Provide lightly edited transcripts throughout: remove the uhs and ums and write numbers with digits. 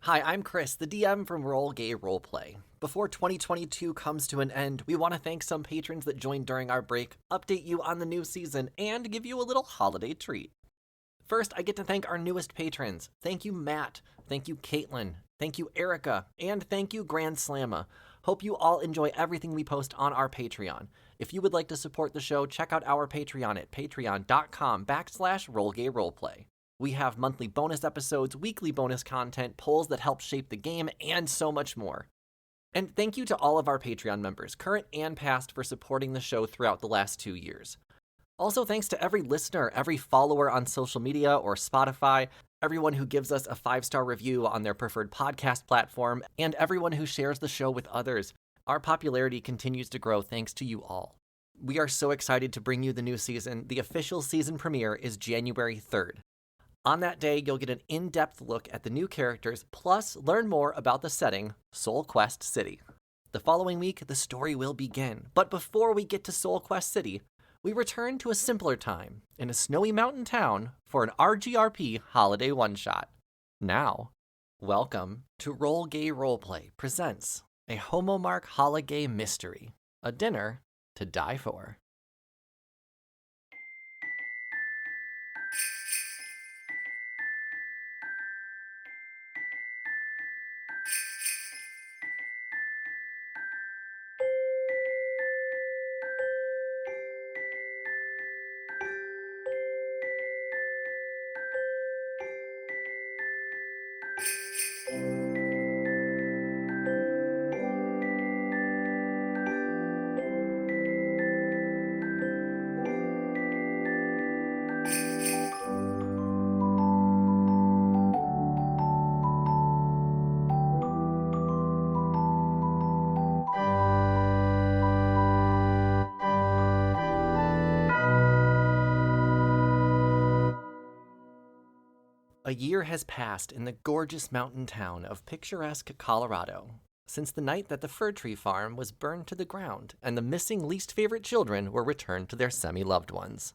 Hi, I'm Chris, the DM from Roll Gay Roleplay. Before 2022 comes to an end, we want to thank some patrons that joined during our break, update you on the new season, and give you a little holiday treat. First, I get to thank our newest patrons. Thank you, Matt. Thank you, Caitlin. Thank you, Erica. And thank you, Grand Slamma. Hope you all enjoy everything we post on our Patreon. If you would like to support the show, check out our Patreon at patreon.com/rollgayroleplay. We have monthly bonus episodes, weekly bonus content, polls that help shape the game, and so much more. And thank you to all of our Patreon members, current and past, for supporting the show throughout the last 2 years. Also, thanks to every listener, every follower on social media or Spotify, everyone who gives us a 5-star review on their preferred podcast platform, and everyone who shares the show with others. Our popularity continues to grow thanks to you all. We are so excited to bring you the new season. The official season premiere is January 3rd. On that day, you'll get an in-depth look at the new characters, plus learn more about the setting, Soul Quest City. The following week, the story will begin. But before we get to Soul Quest City, we return to a simpler time in a snowy mountain town for an RGRP holiday one-shot. Now, welcome to Roll Gay Roleplay presents a Homomark holiday mystery, a dinner to die for. A year has passed in the gorgeous mountain town of Picturesque, Colorado, since the night that the fir tree farm was burned to the ground and the missing least favorite children were returned to their semi-loved ones.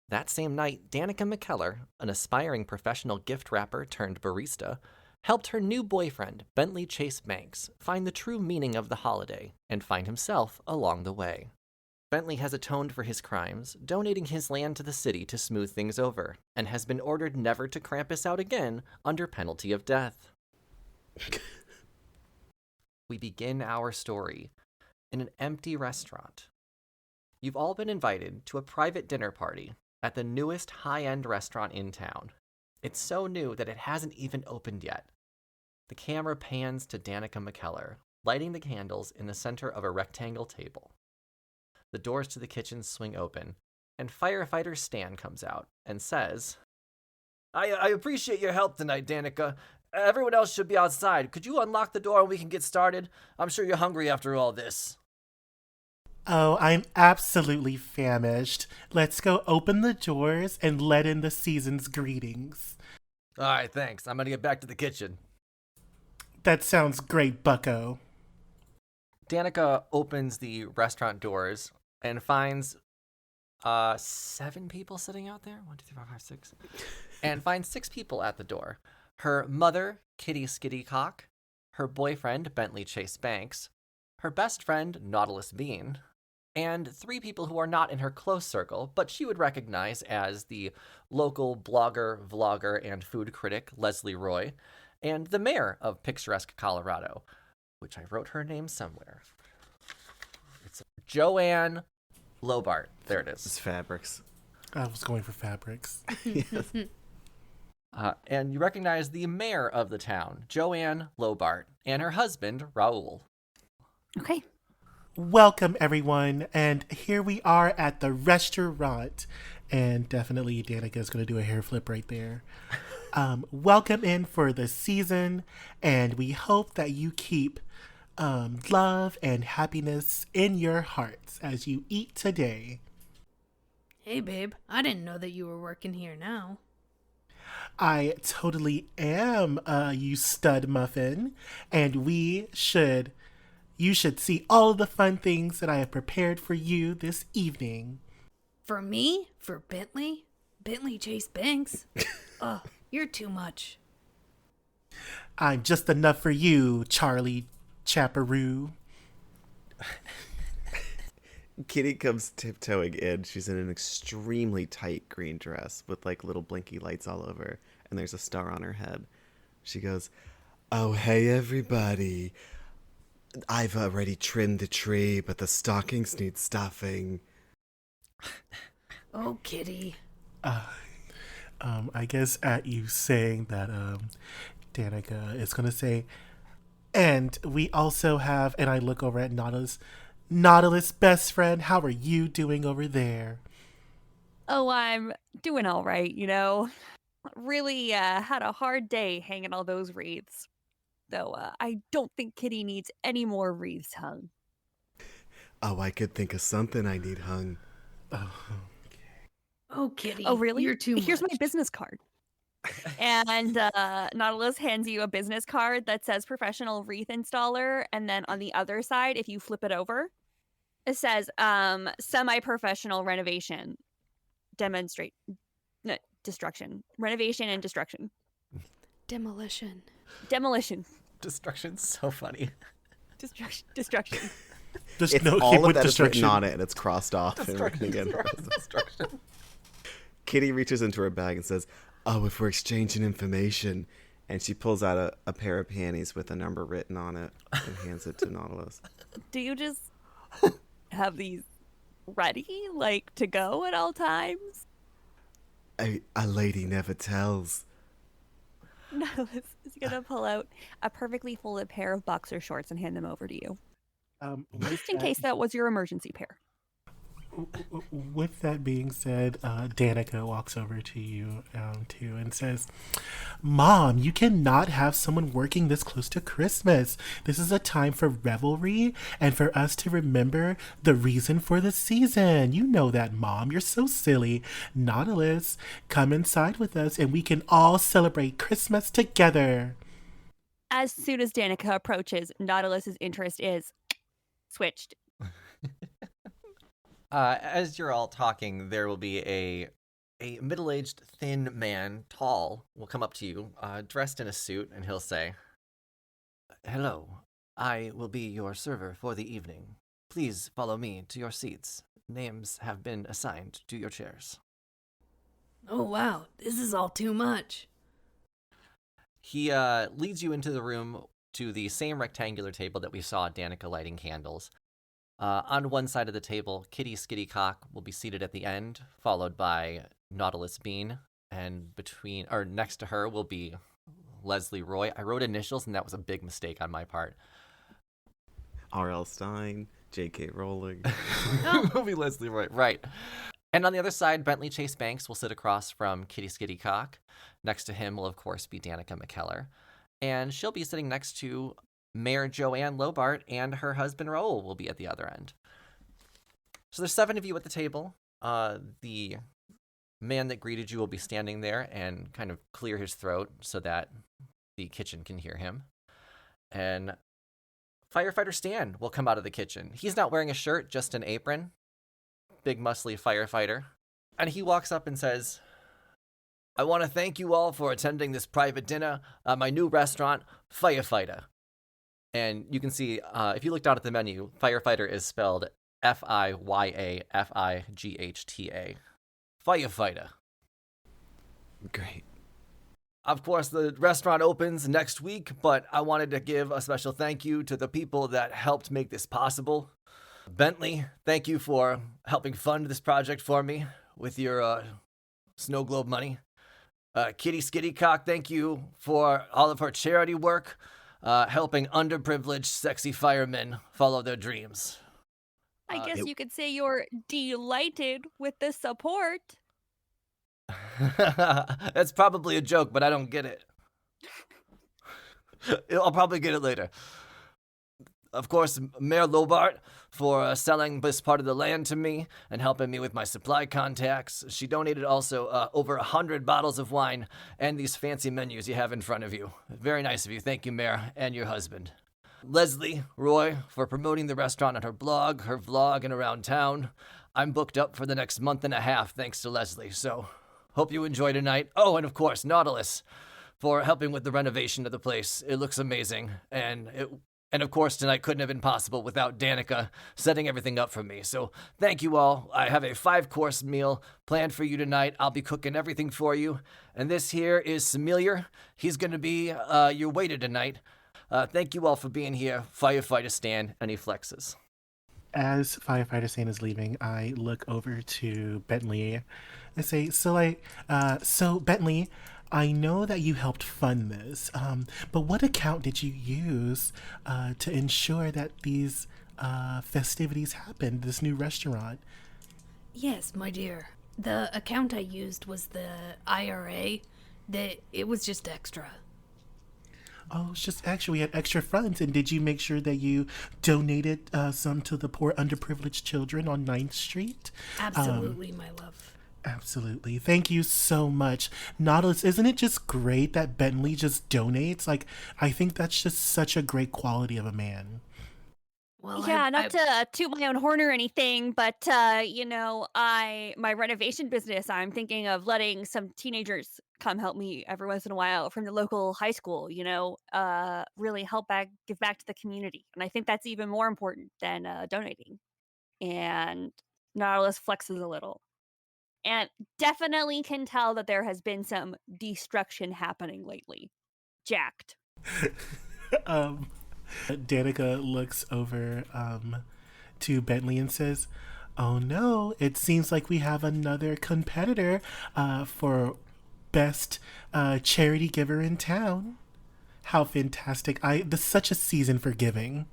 That same night, Danica McKellar, an aspiring professional gift wrapper turned barista, helped her new boyfriend, Bentley Chase Banks, find the true meaning of the holiday and find himself along the way. Bentley has atoned for his crimes, donating his land to the city to smooth things over, and has been ordered never to Krampus out again under penalty of death. We begin our story in an empty restaurant. You've all been invited to a private dinner party at the newest high-end restaurant in town. It's so new that it hasn't even opened yet. The camera pans to Danica McKellar, lighting the candles in the center of a rectangle table. The doors to the kitchen swing open, and firefighter Stan comes out and says, I appreciate your help tonight, Danica. Everyone else should be outside. Could you unlock the door and we can get started? I'm sure you're hungry after all this. Oh, I'm absolutely famished. Let's go open the doors and let in the season's greetings. All right, thanks. I'm going to get back to the kitchen. That sounds great, bucko. Danica opens the restaurant doors and finds 7 people sitting out there. 1, 2, 3, 4, 5, 6. And finds 6 people at the door. Her mother, Kitty Skittycock, her boyfriend, Bentley Chase Banks, her best friend, Nautilus Bean, and 3 people who are not in her close circle, but she would recognize as the local blogger, vlogger, and food critic, Leslie Roy, and the mayor of Picturesque, Colorado, which I wrote her name somewhere. It's Joanne Lobart. There it is. It's Fabrics. I was going for fabrics. Yes. And you recognize the mayor of the town, Joanne Lobart, and her husband, Raul. Okay. Welcome, everyone. And here we are at the restaurant. And definitely Danica is going to do a hair flip right there. Welcome in for the season. And we hope that you keep love and happiness in your hearts as you eat today. Hey, babe. I didn't know that you were working here now. I totally am, you stud muffin. And you should see all of the fun things that I have prepared for you this evening. For me? For Bentley? Bentley Chase Banks? Ugh, you're too much. I'm just enough for you, Charlie Chaparoo. Kitty comes tiptoeing in. She's in an extremely tight green dress with like little blinky lights all over, and there's a star on her head. She goes, "Oh, hey, everybody. I've already trimmed the tree, but the stockings need stuffing." Oh, Kitty. I guess at you saying that, Danica is going to say, and we also have, and I look over at Nautilus. Nautilus, best friend, how are you doing over there? Oh, I'm doing all right, you know. Really had a hard day hanging all those wreaths. Though I don't think Kitty needs any more wreaths hung. Oh, I could think of something I need hung. Oh, Kitty. Oh, really? You're too Here's much. my business card. And Nautilus hands you a business card that says professional wreath installer. And then on the other side, if you flip it over, it says semi-professional renovation. Destruction. Renovation and destruction. Demolition. Demolition. Destruction's so funny. Destruction. Just It's no, all with of that is destruction. written on it, and it's crossed off. And written again. Destruction. Kitty reaches into her bag and says, "Oh, if we're exchanging information," and she pulls out a pair of panties with a number written on it and hands it to Nautilus. Do you just have these ready, like, to go at all times? A lady never tells. Nautilus is gonna pull out a perfectly folded pair of boxer shorts and hand them over to you. Just in case that was your emergency pair. With that being said, Danica walks over to you too and says, "Mom, you cannot have someone working this close to Christmas. This is a time for revelry and for us to remember the reason for the season. You know that, Mom. You're so silly. Nautilus, come inside with us and we can all celebrate Christmas together." As soon as Danica approaches, Nautilus's interest is switched. As you're all talking, there will be a middle-aged, thin man, tall, will come up to you, dressed in a suit, and he'll say, "Hello, I will be your server for the evening. Please follow me to your seats. Names have been assigned to your chairs." Oh, wow. This is all too much. He leads you into the room to the same rectangular table that we saw Danica lighting candles. On one side of the table, Kitty Skittycock will be seated at the end, followed by Nautilus Bean, and next to her will be Leslie Roy. I wrote initials, and that was a big mistake on my part. R.L. Stein, J.K. Rowling. Will be Leslie Roy, right. And on the other side, Bentley Chase Banks will sit across from Kitty Skittycock. Next to him will, of course, be Danica McKellar. And she'll be sitting next to Mayor Joanne Lobart, and her husband Raoul will be at the other end. So there's 7 of you at the table. The man that greeted you will be standing there and kind of clear his throat so that the kitchen can hear him. And Firefighter Stan will come out of the kitchen. He's not wearing a shirt, just an apron. Big muscly firefighter. And he walks up and says, "I want to thank you all for attending this private dinner at my new restaurant, Firefighter." And you can see, if you look down at the menu, Firefighter is spelled Fiyafighta. Firefighter. Great. Of course, the restaurant opens next week, but I wanted to give a special thank you to the people that helped make this possible. Bentley, thank you for helping fund this project for me with your snow globe money. Kitty Skittycock, thank you for all of her charity work, helping underprivileged, sexy firemen follow their dreams. I guess you could say you're delighted with the support. That's probably a joke, but I don't get it. I'll probably get it later. Of course, Mayor Lobart for selling this part of the land to me and helping me with my supply contacts. She donated also over 100 bottles of wine and these fancy menus you have in front of you. Very nice of you. Thank you, Mayor, and your husband. Leslie Roy for promoting the restaurant on her blog, her vlog, and around town. I'm booked up for the next month and a half thanks to Leslie, so hope you enjoy tonight. Oh, and of course, Nautilus for helping with the renovation of the place. It looks amazing. And of course, tonight couldn't have been possible without Danica setting everything up for me. So thank you all. I have a 5-course meal planned for you tonight. I'll be cooking everything for you. And this here is Familiar. He's going to be your waiter tonight. Thank you all for being here. Firefighter Stan, and he flexes. As Firefighter Stan is leaving, I look over to Bentley and say, so Bentley, I know that you helped fund this, but what account did you use to ensure that these festivities happened, this new restaurant? Yes, my dear. The account I used was the IRA. It was just extra. Oh, it's just extra. We had extra funds. And did you make sure that you donated some to the poor underprivileged children on 9th Street? Absolutely, my love. Absolutely. Thank you so much. Nautilus, isn't it just great that Bentley just donates? Like, I think that's just such a great quality of a man. Well, Yeah, not to toot my own horn or anything, but my renovation business, I'm thinking of letting some teenagers come help me every once in a while from the local high school, really give back to the community. And I think that's even more important than donating. And Nautilus flexes a little. And definitely can tell that there has been some destruction happening lately. Jacked. Danica looks over to Bentley and says, oh no, it seems like we have another competitor for best charity giver in town. How fantastic. This is such a season for giving.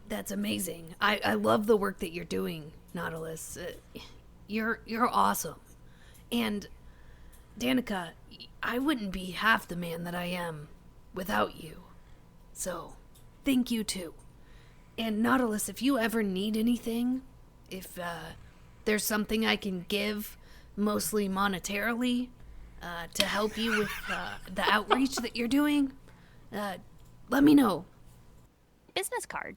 That's amazing. I love the work that you're doing, Nautilus. You're awesome. And Danica, I wouldn't be half the man that I am without you. So, thank you too. And Nautilus, if you ever need anything, if there's something I can give, mostly monetarily, to help you with the outreach that you're doing, let me know. Business card.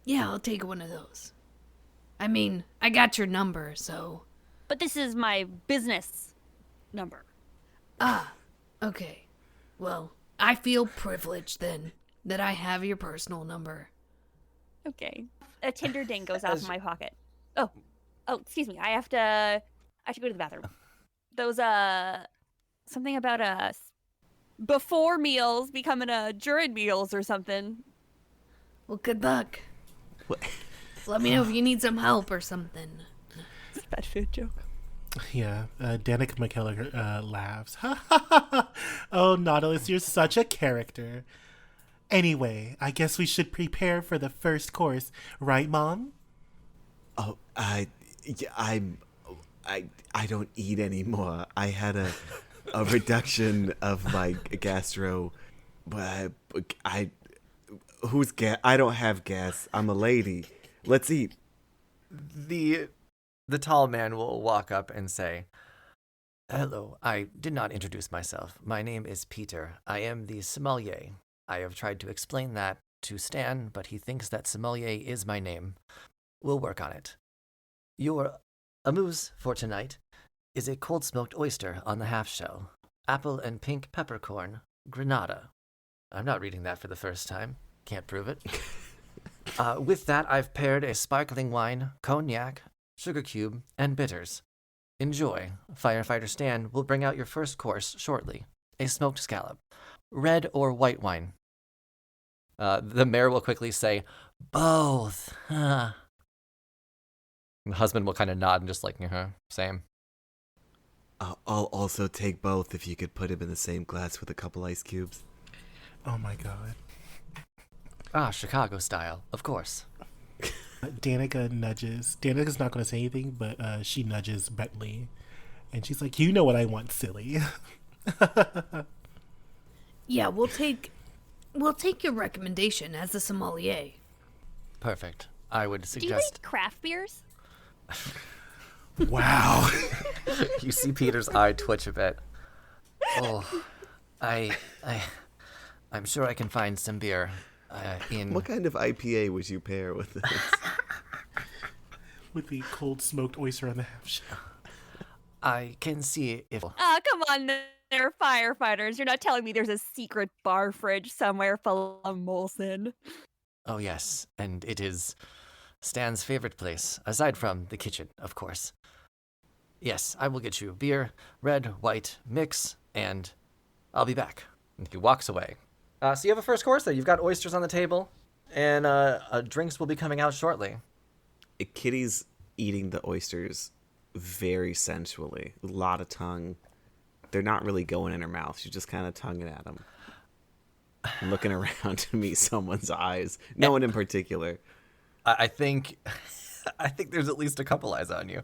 Yeah, I'll take one of those. I mean, I got your number, so... But this is my business number. Ah, okay. Well, I feel privileged then that I have your personal number. Okay. A Tinder ding goes off in my pocket. Oh, excuse me. I have to go to the bathroom. Those something about before meals becoming during meals or something. Well, good luck. What? Let me know if you need some help or something. It's a bad food joke. Yeah, Danica McKellar laughs. Oh, Nautilus, you're such a character. Anyway, I guess we should prepare for the first course, right, Mom? Oh, I don't eat anymore. I had a reduction of my gastro. I don't have gas. I'm a lady. Let's eat. The tall man will walk up and say, hello, I did not introduce myself. My name is Peter. I am the sommelier. I have tried to explain that to Stan, but he thinks that sommelier is my name. We'll work on it. Your amuse for tonight is a cold smoked oyster on the half shell, apple and pink peppercorn, granada. I'm not reading that for the first time. Can't prove it. With that, I've paired a sparkling wine, cognac, sugar cube, and bitters. Enjoy. Firefighter Stan will bring out your first course shortly. A smoked scallop. Red or white wine? The mayor will quickly say, both. The husband will kind of nod and just like, same. I'll also take both if you could put him in the same glass with a couple ice cubes. Oh my god. Chicago style, of course. Danica nudges. Danica's not going to say anything, but she nudges Bentley. And she's like, you know what I want, silly. Yeah, we'll take your recommendation as a sommelier. Perfect. I would Do you suggest... like craft beers? Wow. You see Peter's eye twitch a bit. Oh, I'm sure I can find some beer in... What kind of IPA would you pair with this? With the cold smoked oyster on the half shell. I can see if... Oh, come on They're firefighters. You're not telling me there's a secret bar fridge somewhere full of Molson. Oh, yes, and it is Stan's favorite place, aside from the kitchen, of course. Yes, I will get you beer, red, white, mix, and I'll be back. And he walks away. So you have a first course there. You've got oysters on the table, and drinks will be coming out shortly. Kitty's eating the oysters very sensually. A lot of tongue. They're not really going in her mouth. She's just kind of tonguing at them. Looking around to meet someone's eyes. No one in particular. I think there's at least a couple eyes on you.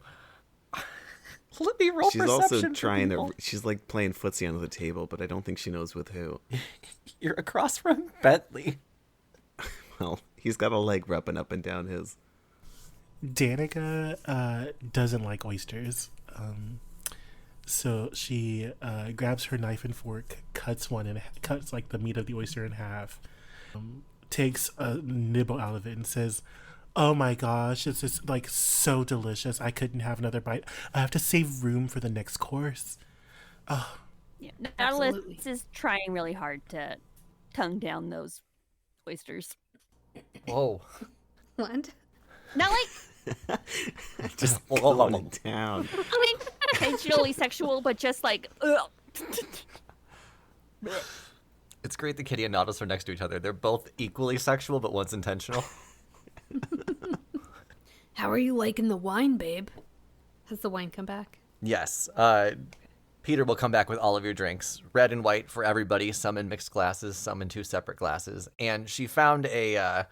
Let me roll She's perception also for trying people. to. She's like playing footsie under the table, but I don't think she knows with who. You're across from Bentley. Well, he's got a leg rubbing up and down his. Danica doesn't like oysters. So she grabs her knife and fork, cuts like the meat of the oyster in half, takes a nibble out of it and says, "Oh my gosh, this is like so delicious. I couldn't have another bite. I have to save room for the next course." Oh, Yeah, Absolutely. Nautilus is trying really hard to tongue down those oysters. Whoa. What? Not like, Just Going it down. I mean, intentionally sexual, but just like, ugh. It's great that Kitty and Nautilus are next to each other. They're both equally sexual, but one's intentional. How are you liking the wine, babe? Has the wine come back? Yes. Peter will come back with all of your drinks. Red and white for everybody, some in mixed glasses, some in 2 separate glasses. And she found a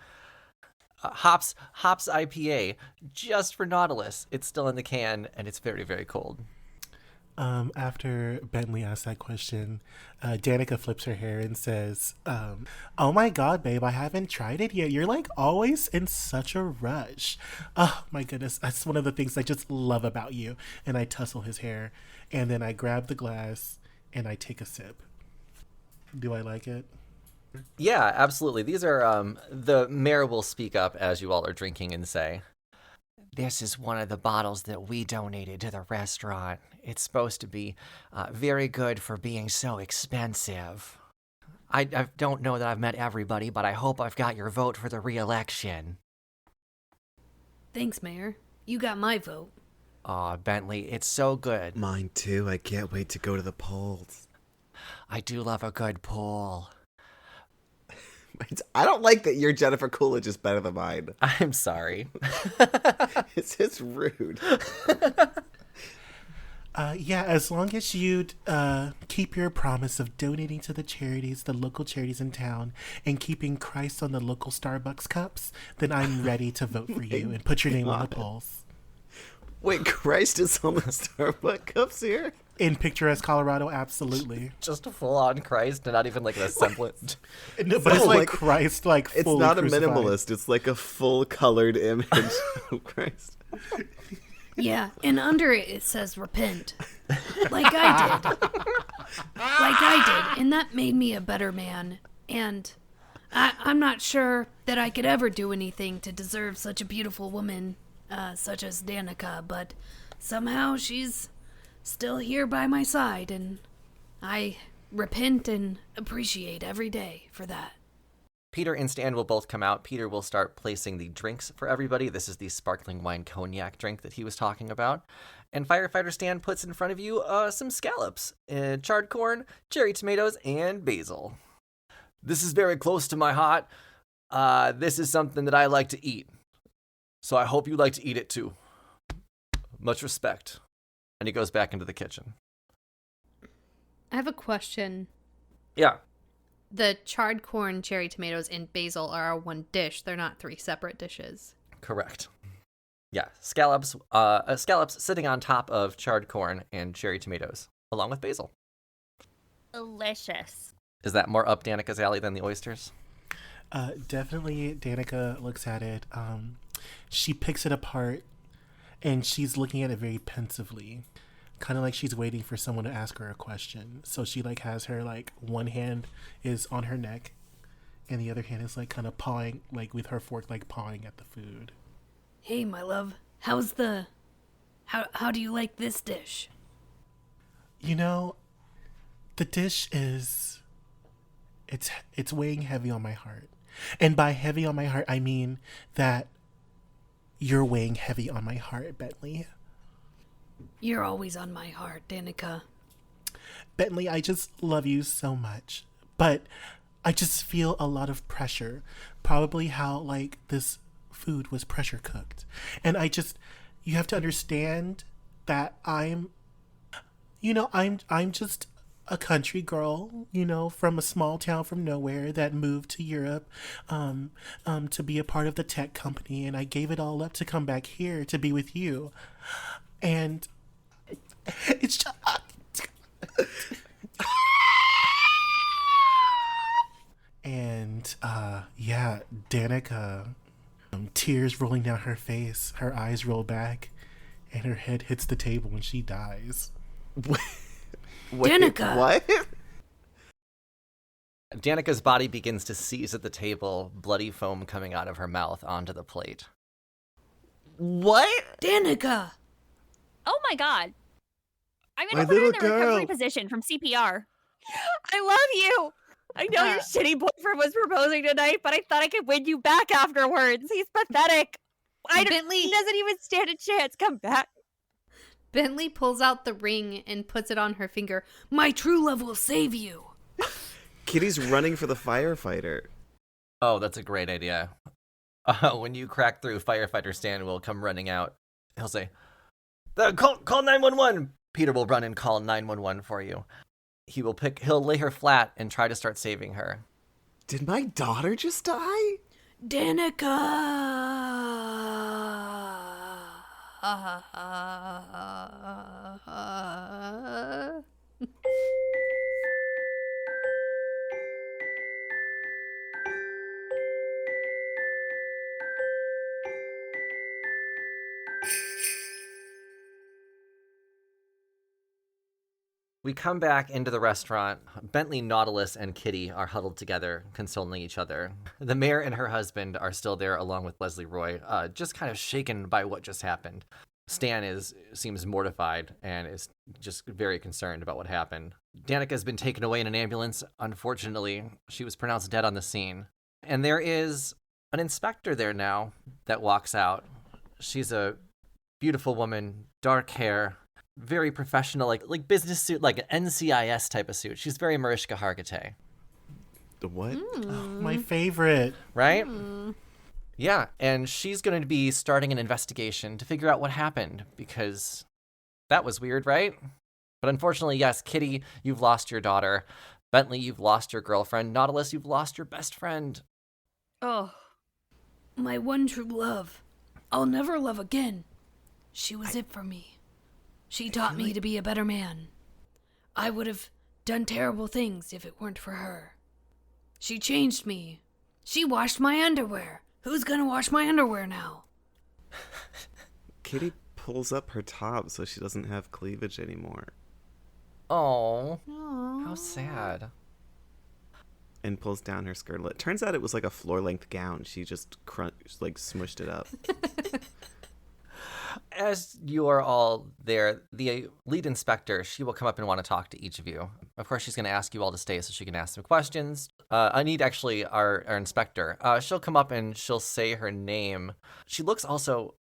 hops IPA just for Nautilus. It's still in the can, and it's very, very cold. After Bentley asks that question, Danica flips her hair and says, "Oh my god, babe, I haven't tried it yet. You're like always in such a rush." Oh my goodness, that's one of the things I just love about you. And I tussle his hair, and then I grab the glass and I take a sip. Do I like it? Yeah, absolutely. These are, the mayor will speak up as you all are drinking and say, "This is one of the bottles that we donated to the restaurant. It's supposed to be very good for being so expensive. I don't know that I've met everybody, but I hope I've got your vote for the re-election." Thanks, Mayor. You got my vote. Aw, Bentley, it's so good. Mine too. I can't wait to go to the polls. I do love a good pool. I don't like that your Jennifer Coolidge is better than mine. I'm sorry. It's just rude. Yeah, as long as you keep your promise of donating to the local charities in town, and keeping Christ on the local Starbucks cups, then I'm ready to vote for you and put your name on the polls. Wait, Christ is on the Starbucks cups here? In Picturesque, Colorado, absolutely. Just a full-on Christ and not even like a semblance. No, but it's So, like like, Christ, like It's fully not a crucified. minimalist. It's like a full colored image of Christ. Yeah, and under it, it says repent. Like I did. Like I did. And that made me a better man. And I'm not sure that I could ever do anything to deserve such a beautiful woman, such as Danica, but somehow she's still here by my side, and I repent and appreciate every day for that. Peter and Stan will both come out. Peter will start placing the drinks for everybody. This is the sparkling wine cognac drink that he was talking about. And Firefighter Stan puts in front of you some scallops, charred corn, cherry tomatoes, and basil. This is very close to my heart. This is something that I like to eat. So I hope you like to eat it too. Much respect. And he goes back into the kitchen. I have a question. Yeah. The charred corn, cherry tomatoes, and basil are one dish. They're not 3 separate dishes. Correct. Yeah, scallops sitting on top of charred corn and cherry tomatoes, along with basil. Delicious. Is that more up Danica's alley than the oysters? Definitely, Danica looks at it. She picks it apart, and she's looking at it very pensively, kind of like she's waiting for someone to ask her a question. So she like has her like one hand is on her neck, and the other hand is like kind of pawing, like with her fork, like pawing at the food. Hey, my love, how do you like this dish? You know, The dish is it's weighing heavy on my heart. And by heavy on my heart, I mean that you're weighing heavy on my heart, Bentley. You're always on my heart, Danica. Bentley, I just love you so much. But I just feel a lot of pressure. Probably how, like, this food was pressure cooked. And you have to understand that I'm just a country girl, from a small town from nowhere that moved to Europe to be a part of the tech company. And I gave it all up to come back here to be with you. And it's just... And, yeah, Danica, tears rolling down her face, her eyes roll back, and her head hits the table and she dies. Wait, Danica! What? Danica's body begins to seize at the table, bloody foam coming out of her mouth onto the plate. What? Danica! Oh my god. I'm My gonna put her in the little recovery girl. position from CPR. I love you. I know your shitty boyfriend was proposing tonight, but I thought I could win you back afterwards. He's pathetic. Bentley- He doesn't even stand a chance. Come back. Bentley pulls out the ring and puts it on her finger. My true love will save you. Kitty's running for the firefighter. Oh, that's a great idea. When you crack through, firefighter Stan will come running out. He'll say, call 911. Peter will run and call 911 for you. He'll lay her flat and try to start saving her. Did my daughter just die? Danica! We come back into the restaurant. Bentley, Nautilus, and Kitty are huddled together, consoling each other. The mayor and her husband are still there, along with Leslie Roy, just kind of shaken by what just happened. Stan seems mortified and is just very concerned about what happened. Danica has been taken away in an ambulance. Unfortunately, she was pronounced dead on the scene. And there is an inspector there now that walks out. She's a beautiful woman, dark hair, very professional, like business suit, like an NCIS type of suit. She's very Mariska Hargitay. The what? My favorite. Right? Yeah, and she's going to be starting an investigation to figure out what happened, because that was weird, right? But unfortunately, yes, Kitty, you've lost your daughter. Bentley, you've lost your girlfriend. Nautilus, you've lost your best friend. Oh. My one true love. I'll never love again. She was it for me. She taught me to be a better man. I would have done terrible things if it weren't for her. She changed me. She washed my underwear. Who's gonna wash my underwear now? Kitty pulls up her top so she doesn't have cleavage anymore. Oh, how sad. And pulls down her skirt. Turns out it was like a floor-length gown. She just smushed it up. As you are all there, the lead inspector, she will come up and want to talk to each of you. Of course, she's going to ask you all to stay so she can ask some questions. I need actually our inspector. She'll come up and she'll say her name. She looks also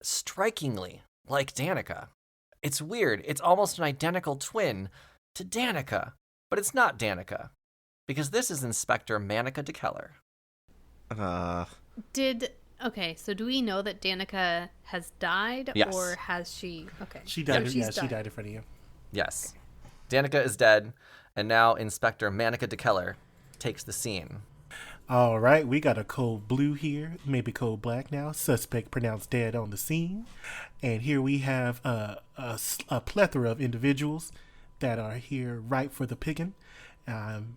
strikingly like Danica. It's weird. It's almost an identical twin to Danica, but it's not Danica, because this is Inspector Manica DeKellar. Okay, so do we know that Danica has died? Yes. Or has she? Okay. She died. She's Yeah, she died. died in front of you. Yes. Danica is dead, and now Inspector Manica DeKellar takes the scene. All right, we got a code blue here, maybe code black now. Suspect pronounced dead on the scene. And here we have a plethora of individuals that are here ripe for the picking.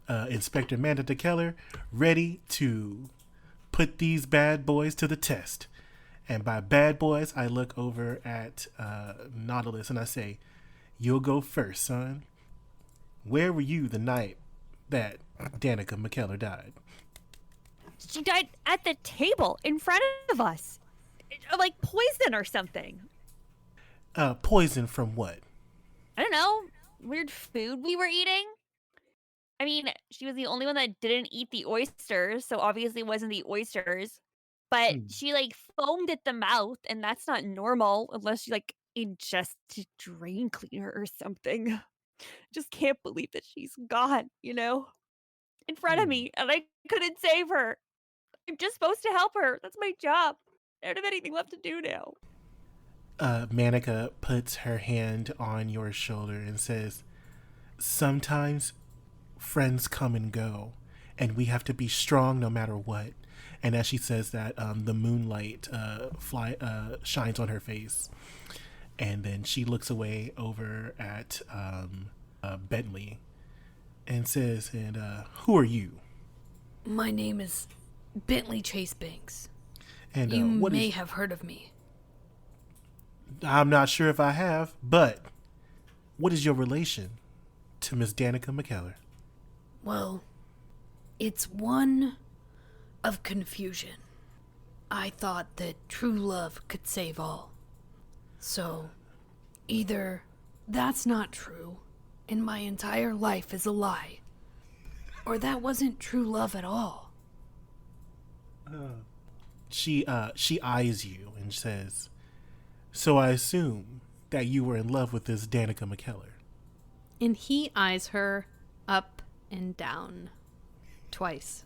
Inspector Manica DeKellar ready to put these bad boys to the test. And by bad boys, I look over at Nautilus and I say, "You'll go first, son. Where were you the night that Danica McKellar died?" She died at the table in front of us. Like poison or something. Poison from what? I don't know. Weird food we were eating. I mean, she was the only one that didn't eat the oysters, so obviously it wasn't the oysters. But Hmm. she like foamed at the mouth, and that's not normal unless she like ingested drain cleaner or something. Just can't believe that she's gone, in front of Hmm. me, and I couldn't save her. I'm just supposed to help her. That's my job. I don't have anything left to do now. Manica puts her hand on your shoulder and says, "Sometimes friends come and go, and we have to be strong no matter what." And as she says that, the moonlight shines on her face, and then she looks away over at Bentley and says, "And who are you?" My name is Bentley Chase Banks. And You what may is? have heard of me. I'm not sure if I have, but what is your relation to Miss Danica McKellar? Well, it's one of confusion. I thought that true love could save all. So, either that's not true, and my entire life is a lie, or that wasn't true love at all. She eyes you and says, "So I assume that you were in love with this Danica McKellar." And he eyes her up and down twice.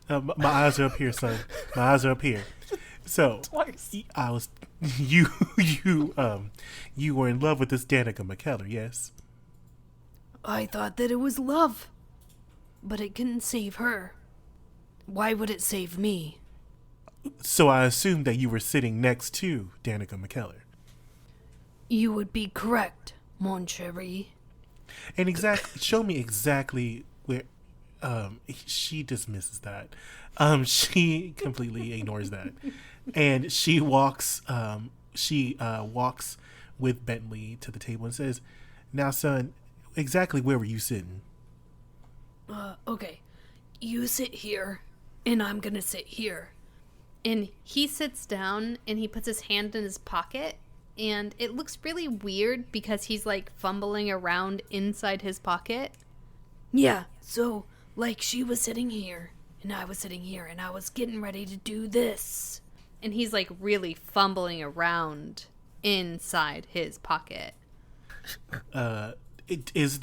My eyes are up here, son. My eyes are up here. So Twice. I was you you were in love with this Danica McKellar, yes? I thought that it was love, but it couldn't save her. Why would it save me? So I assumed that you were sitting next to Danica McKellar. You would be correct, mon chéri. And show me exactly where she dismisses that. She completely ignores that. And she walks with Bentley to the table and says, "Now son, exactly where were you sitting?" Okay. You sit here, and I'm gonna sit here. And he sits down and he puts his hand in his pocket. And it looks really weird because he's like fumbling around inside his pocket. Yeah, so, like, she was sitting here, and I was sitting here, and I was getting ready to do this. And he's like really fumbling around inside his pocket. It is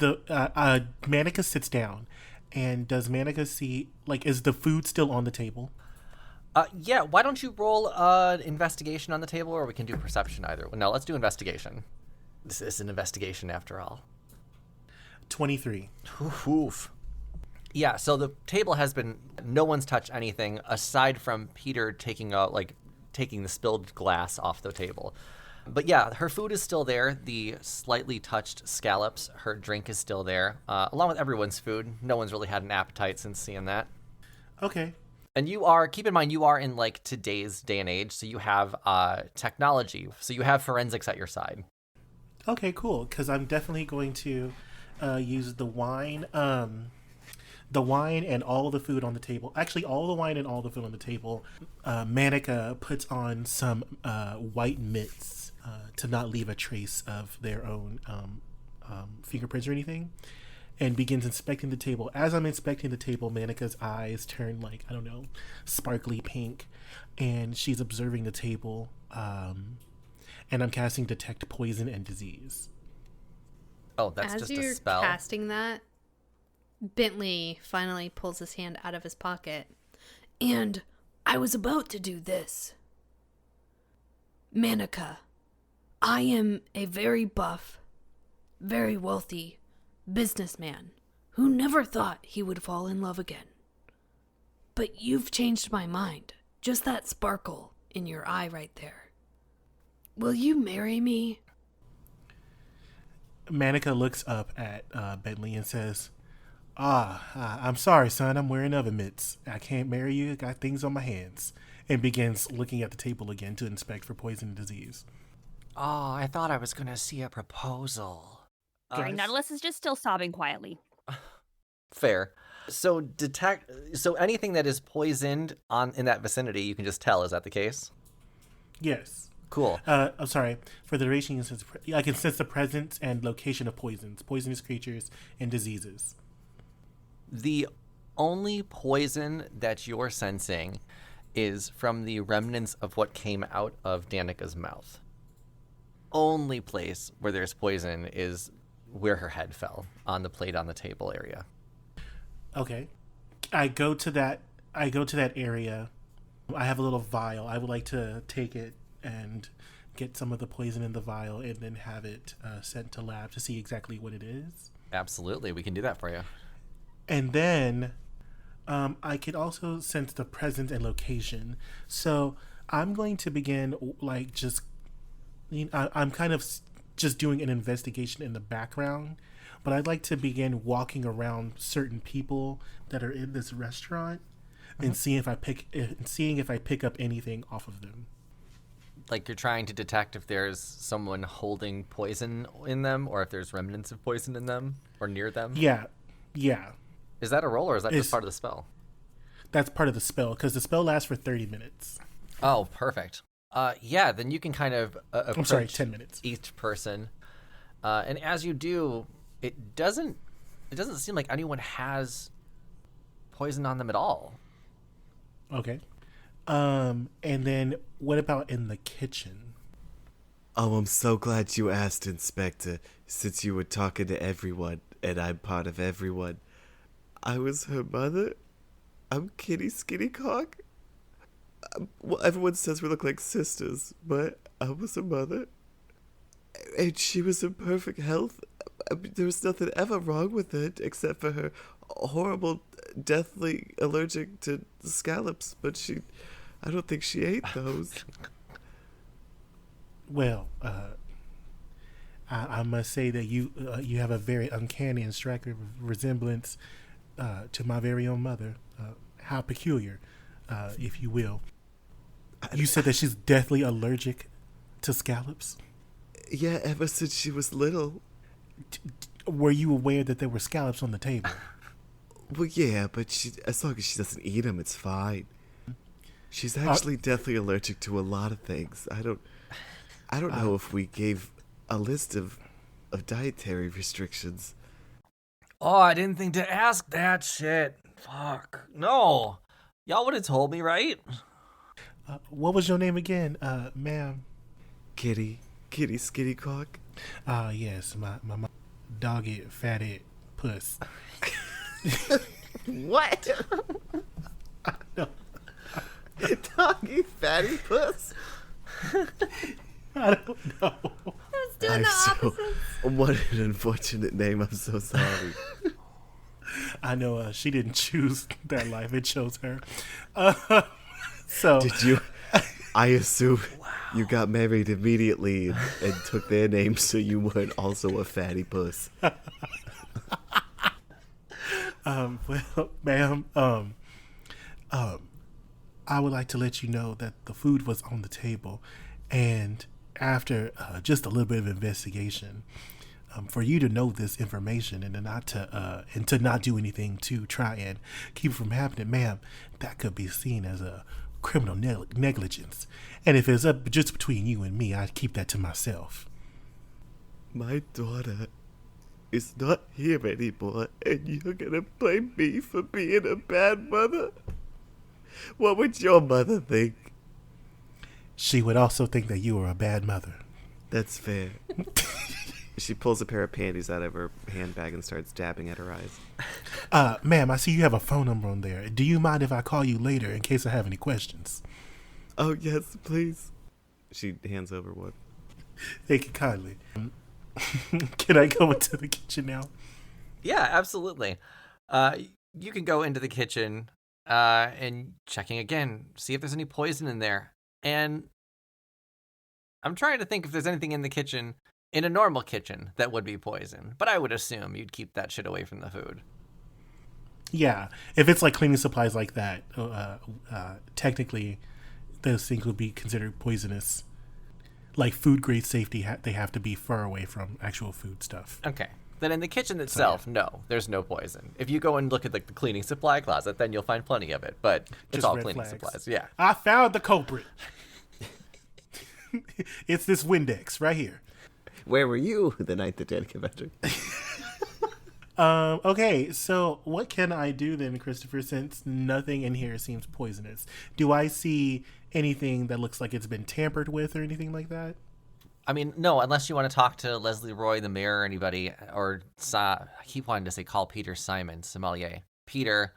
Manica sits down, and does Manica see, like, is the food still on the table? Yeah, why don't you roll investigation on the table, or we can do perception either. No, let's do investigation. This is an investigation after all. 23. Oof. Yeah, so the table has been, no one's touched anything aside from Peter taking the spilled glass off the table. But yeah, her food is still there. The slightly touched scallops, her drink is still there, along with everyone's food. No one's really had an appetite since seeing that. Okay. And keep in mind, you are in like today's day and age, so you have technology, so you have forensics at your side. Okay, cool. Because I'm definitely going to use the wine and all the food on the table. Actually, all the wine and all the food on the table. Manica puts on some white mitts to not leave a trace of their own fingerprints or anything, and begins inspecting the table. As I'm inspecting the table, Manica's eyes turn like, I don't know, sparkly pink, and she's observing the table. And I'm casting Detect Poison and Disease. Oh, that's As just a you're spell. casting that, Bentley finally pulls his hand out of his pocket. And I was about to do this. Manica, I am a very buff, very wealthy businessman who never thought he would fall in love again. But you've changed my mind. Just that sparkle in your eye right there. Will you marry me? Manica looks up at Bentley and says, I'm sorry, son. I'm wearing oven mitts. I can't marry you. I got things on my hands." And begins looking at the table again to inspect for poison and disease. Oh, I thought I was going to see a proposal. Sorry, Nautilus is just still sobbing quietly. Fair. So anything that is poisoned in that vicinity, you can just tell. Is that the case? Yes. Cool. I'm sorry. For the duration, I can sense the presence and location of poisons, poisonous creatures, and diseases. The only poison that you're sensing is from the remnants of what came out of Danica's mouth. Only place where there's poison is where her head fell on the plate on the table area. Okay. I go to that area. I have a little vial. I would like to take it and get some of the poison in the vial and then have it sent to lab to see exactly what it is. Absolutely, we can do that for you. And then I could also sense the presence and location. So I'm going to begin I'm kind of just doing an investigation in the background, but I'd like to begin walking around certain people that are in this restaurant and seeing if I pick up anything off of them. Like you're trying to detect if there's someone holding poison in them or if there's remnants of poison in them or near them? Yeah. Is that a roll or is that just part of the spell? That's part of the spell because the spell lasts for 30 minutes. Oh, perfect. Yeah, then you can kind of I'm sorry, 10 minutes. Each person. And as you do, it doesn't seem like anyone has poison on them at all. Okay. And then what about in the kitchen? Oh, I'm so glad you asked, Inspector, since you were talking to everyone, and I'm part of everyone. I was her mother. I'm Kitty Skinnycock. Well, everyone says we look like sisters, but I was her mother. And she was in perfect health. I mean, there was nothing ever wrong with it, except for her horrible, deathly allergic to scallops, but I don't think she ate those. Well, I must say that you have a very uncanny and striking resemblance to my very own mother. How peculiar, if you will. You said that she's deathly allergic to scallops? Yeah, ever since she was little. Were you aware that there were scallops on the table? Well, yeah, but as long as she doesn't eat them, it's fine. She's actually deathly allergic to a lot of things. I don't know if we gave a list of dietary restrictions. Oh, I didn't think to ask that shit. Fuck. No. Y'all would have told me, right? What was your name again, ma'am? Kitty Skittycock. Yes, my doggy fatty puss. What? No. Doggy fatty puss? I don't know. It's doing the opposite. What an unfortunate name. I'm so sorry. I know she didn't choose that life. It chose her. So Did you? I assume you got married immediately and took their name so you weren't also a fatty puss. well, ma'am, I would like to let you know that the food was on the table, and after just a little bit of investigation, for you to know this information and to not do anything to try and keep it from happening, ma'am, that could be seen as a criminal negligence. And if it's up just between you and me, I'd keep that to myself. My daughter is not here anymore, and you're gonna blame me for being a bad mother? What would your mother think? She would also think that you were a bad mother. That's fair. She pulls a pair of panties out of her handbag and starts dabbing at her eyes. Ma'am, I see you have a phone number on there. Do you mind if I call you later in case I have any questions? Oh, yes, please. She hands over one. Thank you kindly. Can I go into the kitchen now? Yeah, absolutely. You can go into the kitchen and checking again, see if there's any poison in there. And I'm trying to think if there's anything in the kitchen, in a normal kitchen, that would be poison. But I would assume you'd keep that shit away from the food. Yeah, if it's like cleaning supplies like that, technically those things would be considered poisonous. Like food grade safety, they have to be far away from actual food stuff. Okay. Then in the kitchen itself, no, there's no poison. If you go and look at like the cleaning supply closet, then you'll find plenty of it. But it's Just all red cleaning flags. supplies. Yeah. I found the culprit. It's this Windex right here. Where were you the night that Danica entered? Okay, so what can I do then, Christopher, since nothing in here seems poisonous? Do I see anything that looks like it's been tampered with or anything like that? I mean, no, unless you want to talk to Leslie Roy, the mayor, or anybody, or I keep wanting to say call Peter Simon, sommelier. Peter,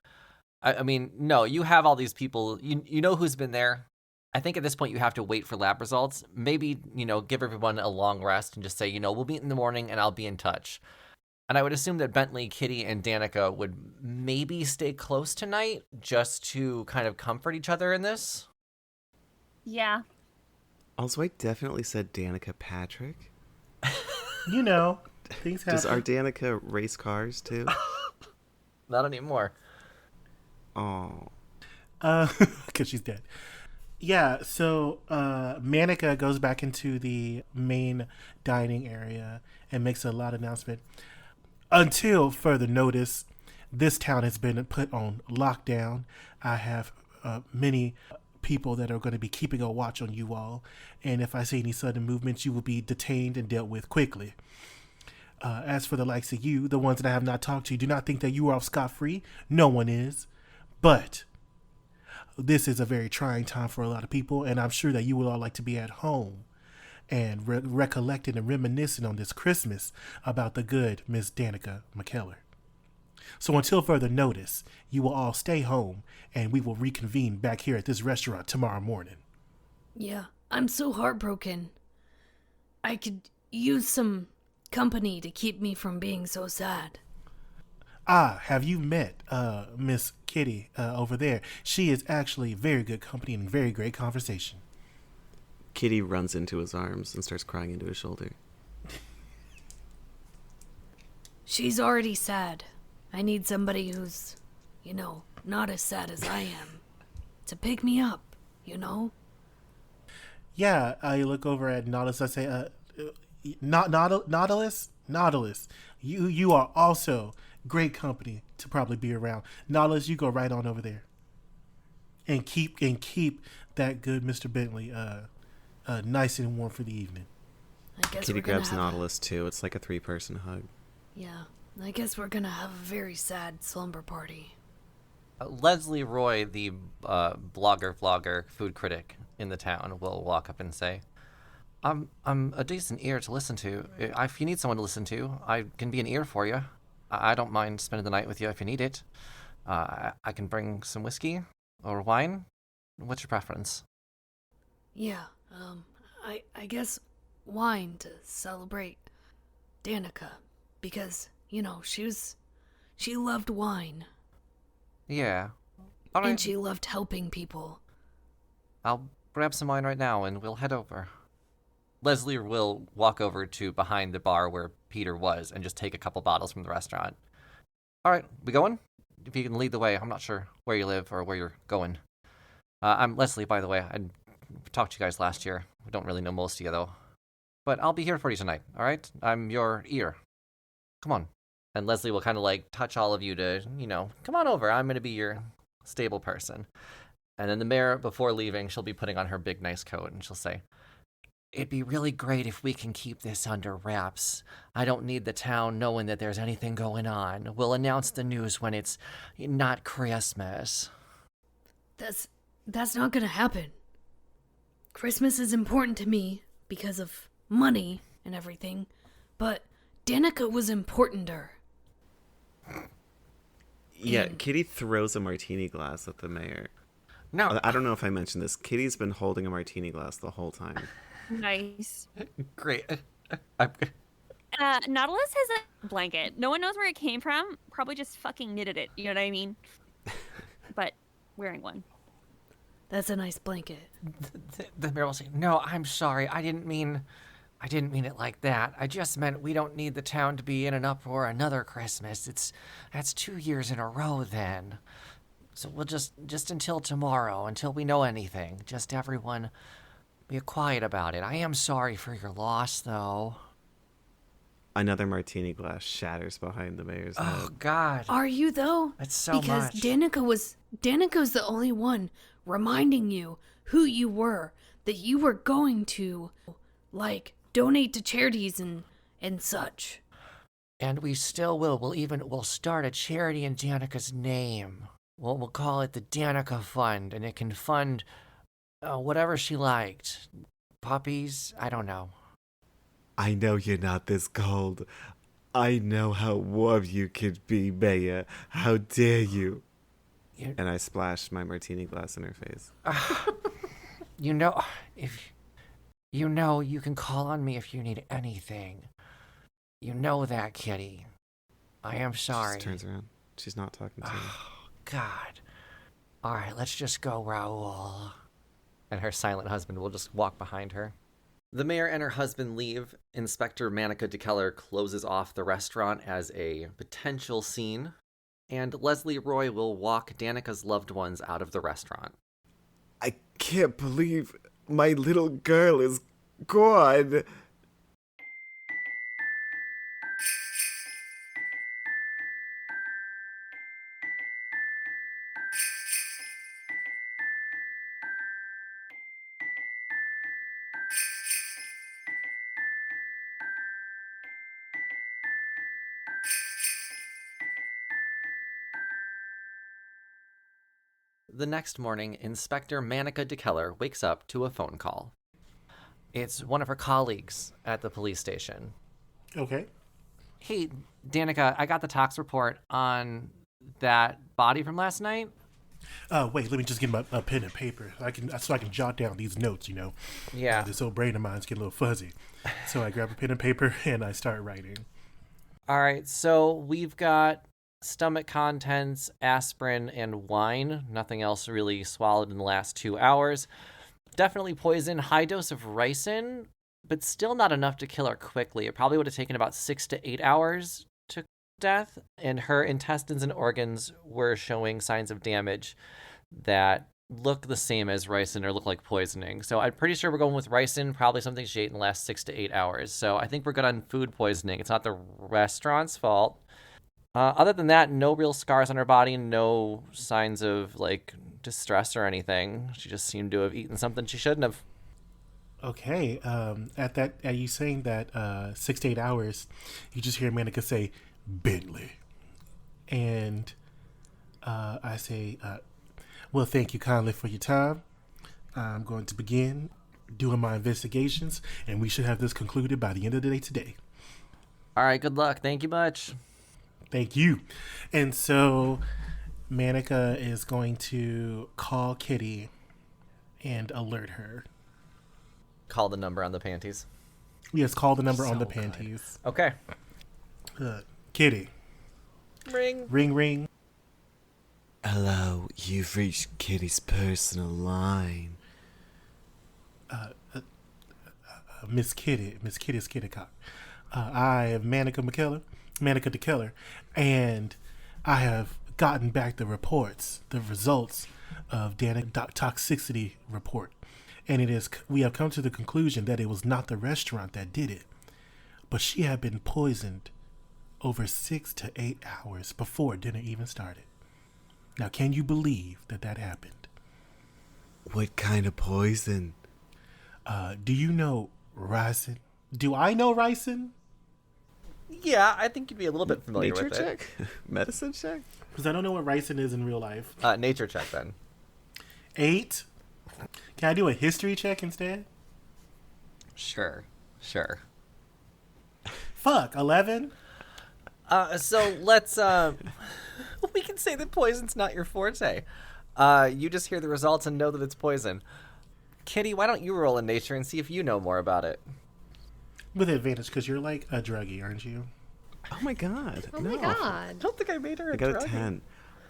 I mean, no, you have all these people. You know who's been there. I think at this point you have to wait for lab results. Maybe, give everyone a long rest and just say, we'll meet in the morning and I'll be in touch. And I would assume that Bentley, Kitty, and Danica would maybe stay close tonight just to kind of comfort each other in this. Yeah. Also, I definitely said Danica Patrick. Things happen. Does our Danica race cars too? Not anymore. Oh. Because she's dead. Yeah, so Manica goes back into the main dining area and makes a loud announcement. Until further notice, this town has been put on lockdown. I have many people that are going to be keeping a watch on you all, and if I see any sudden movements, you will be detained and dealt with quickly. As for the likes of you, the ones that I have not talked to, do not think that you are off scot-free. No one is. But this is a very trying time for a lot of people, and I'm sure that you would all like to be at home and recollecting and reminiscing on this Christmas about the good Miss Danica McKellar. So until further notice, you will all stay home, and we will reconvene back here at this restaurant tomorrow morning. Yeah, I'm so heartbroken. I could use some company to keep me from being so sad. Have you met Miss Kitty over there? She is actually very good company and very great conversation. Kitty runs into his arms and starts crying into his shoulder. She's already sad. I need somebody who's, not as sad as I am to pick me up, Yeah, I look over at Nautilus. I say, Nautilus, you are also great company to probably be around. Nautilus, you go right on over there, and keep that good Mr. Bentley nice and warm for the evening. I guess Kitty we're gonna grabs have Nautilus too. It's like a 3-person hug. Yeah, I guess we're gonna have a very sad slumber party. Leslie Roy, the vlogger, food critic in the town, will walk up and say, I'm a decent ear to listen to. If you need someone to listen to, I can be an ear for you. I don't mind spending the night with you if you need it. I can bring some whiskey or wine. What's your preference? Yeah, I guess wine to celebrate Danica, because, she loved wine. Yeah. All right. And she loved helping people. I'll grab some wine right now and we'll head over. Leslie will walk over to behind the bar where Peter was and just take a couple bottles from the restaurant. All right, we going? If you can lead the way. I'm not sure where you live or where you're going. I'm Leslie, by the way. I talked to you guys last year. We don't really know most of you, though. But I'll be here for you tonight, all right? I'm your ear. Come on. And Leslie will kind of touch all of you to, come on over. I'm going to be your stable person. And then the mayor, before leaving, she'll be putting on her big nice coat and she'll say, it'd be really great if we can keep this under wraps. I don't need the town knowing that there's anything going on. We'll announce the news when it's not Christmas. That's not gonna happen. Christmas is important to me because of money and everything, but Danica was importanter. Yeah, Kitty throws a martini glass at the mayor. No. I don't know if I mentioned this. Kitty's been holding a martini glass the whole time. Nice. Great. Nautilus has a blanket. No one knows where it came from. Probably just fucking knitted it. You know what I mean? But wearing one. That's a nice blanket. The mayor will say, no, I'm sorry. I didn't mean it like that. I just meant we don't need the town to be in an uproar another Christmas. That's 2 years in a row then. So we'll just until tomorrow, until we know anything. Just everyone be quiet about it. I am sorry for your loss, though. Another martini glass shatters behind the mayor's head. Oh, God. Are you, though? That's so because much. Danica's the only one reminding you who you were, that you were going to, donate to charities and such. And we still will. We'll start a charity in Danica's name. We'll call it the Danica Fund, and it can fund whatever she liked. Puppies? I don't know. I know you're not this cold. I know how warm you could be, Maya. How dare you? And I splashed my martini glass in her face. You can call on me if you need anything. You know that, Kitty. I am sorry. She just turns around. She's not talking to me. Oh, God. All right, let's just go, Raoul. And her silent husband will just walk behind her. The mayor and her husband leave. Inspector Manica DeKellar closes off the restaurant as a potential scene. And Leslie Roy will walk Danica's loved ones out of the restaurant. I can't believe my little girl is gone. The next morning, Inspector Manica DeKellar wakes up to a phone call. It's one of her colleagues at the police station. Okay. Hey, Danica, I got the tox report on that body from last night. Wait, let me just get a pen and paper. So I can jot down these notes, Yeah. This old brain of mine's getting a little fuzzy. So I grab a pen and paper and I start writing. All right, so we've got stomach contents, aspirin, and wine. Nothing else really swallowed in the last 2 hours. Definitely poison, high dose of ricin, but still not enough to kill her quickly. It probably would have taken about 6 to 8 hours to death, and her intestines and organs were showing signs of damage that look the same as ricin or look like poisoning. So I'm pretty sure we're going with ricin, probably something she ate in the last 6 to 8 hours. So I think we're good on food poisoning. It's not the restaurant's fault. Other than that, no real scars on her body, no signs of, distress or anything. She just seemed to have eaten something she shouldn't have. Okay. Are you saying that 6 to 8 hours, you just hear Manica say, Bentley. And I say, well, thank you kindly for your time. I'm going to begin doing my investigations, and we should have this concluded by the end of the day today. All right, good luck. Thank you much. Thank you. And so Manica is going to call Kitty and alert her. Call the number on the panties. Yes, call the number on the good. panties. Okay. Kitty. Ring. Ring, ring. Hello, you've reached Kitty's personal line. Miss Kitty's Kittycock. I am Manica DeKellar, and I have gotten back the results of Danica toxicity report, and we have come to the conclusion that it was not the restaurant that did it, but she had been poisoned over 6 to 8 hours before dinner even started. Now, can you believe that happened? What kind of poison? Do you know ricin? Do I know ricin? Yeah, I think you'd be a little bit familiar Nature with check? Medicine check? Because I don't know what ricin is in real life. it. Nature check, then. 8? Can I do a history check instead? Sure. Fuck, 11? So let's, we can say that poison's not your forte. You just hear the results and know that it's poison. Kitty, why don't you roll in nature and see if you know more about it? With advantage, because you're like a druggie, aren't you? Oh my god. Oh no. my god. I don't think I made her a I got drug. a 10.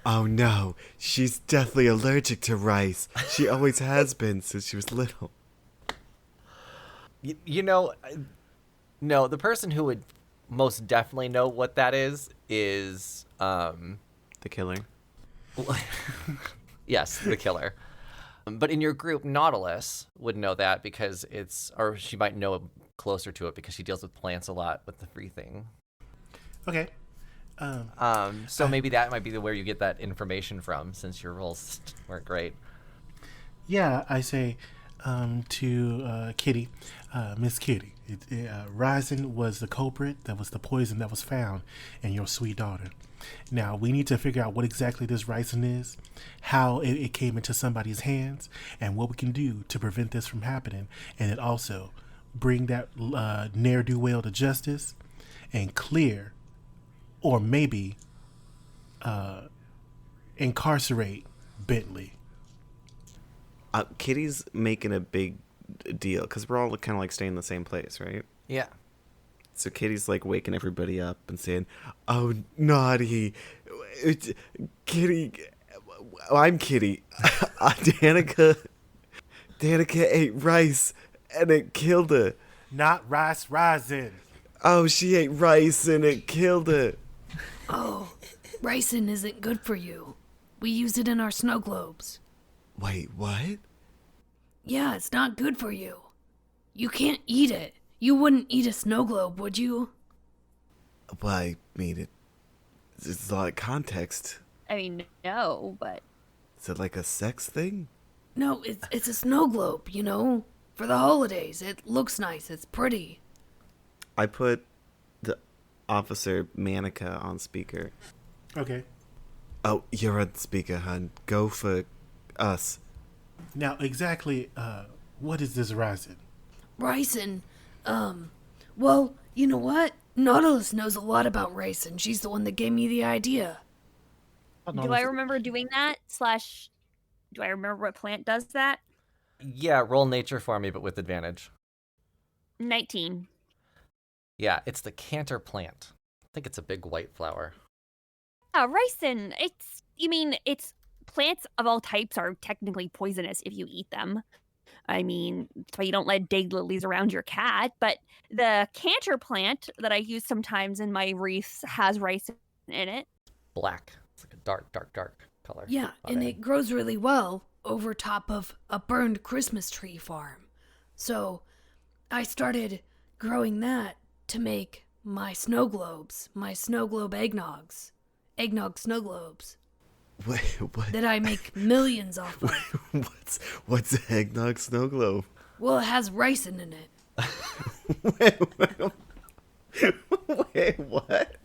Oh no, she's deathly allergic to rice. She always has been since she was little. No, the person who would most definitely know what that is The killer. yes, the killer. But in your group, Nautilus would know that because or she might know closer to it because she deals with plants a lot with the free thing. Okay. So maybe that might be where you get that information from, since your rolls weren't great. Yeah, I say, to Kitty, Miss Kitty. Rising was the culprit. That was the poison that was found in your sweet daughter. Now, we need to figure out what exactly this ricin is, how it came into somebody's hands, and what we can do to prevent this from happening, and then also bring that ne'er-do-well to justice and clear, or maybe incarcerate Bentley. Kitty's making a big deal because we're all kind of like staying in the same place, right? Yeah. So Kitty's like waking everybody up and saying, "Oh, naughty, Kitty, I'm Kitty. Danica ate rice and it killed her. Not rice rising. Oh, she ate rice and it killed her. Oh, ricin isn't good for you. We use it in our snow globes. Wait, what? Yeah, it's not good for you. You can't eat it. You wouldn't eat a snow globe, would you? Well, I mean, it's a lot of context. I mean, no, but Is it like a sex thing? No, it's a snow globe, you know? For the holidays. It looks nice. It's pretty. I put the officer Manica on speaker. Okay. Oh, you're on speaker, hon. Go for us. Now, exactly, what is this rising? Ricin, well, you know what? Nautilus knows a lot about ricin. She's the one that gave me the idea. do I remember doing that? Do I remember what plant does that? Yeah, roll nature for me, but with advantage. 19. Yeah, it's the canter plant. I think it's a big white flower. Ricin. It's plants of all types are technically poisonous if you eat them. I mean, that's why you don't let daylilies around your cat. But the canter plant that I use sometimes in my wreaths has ricin in it. Black. It's like a dark color. Yeah, and it grows really well over top of a burned Christmas tree farm. So I started growing that to make my snow globes, my snow globe eggnogs. Eggnog snow globes. Wait, what? That I make millions off of. What's eggnog snow globe? Well, it has ricin in it. Wait, what?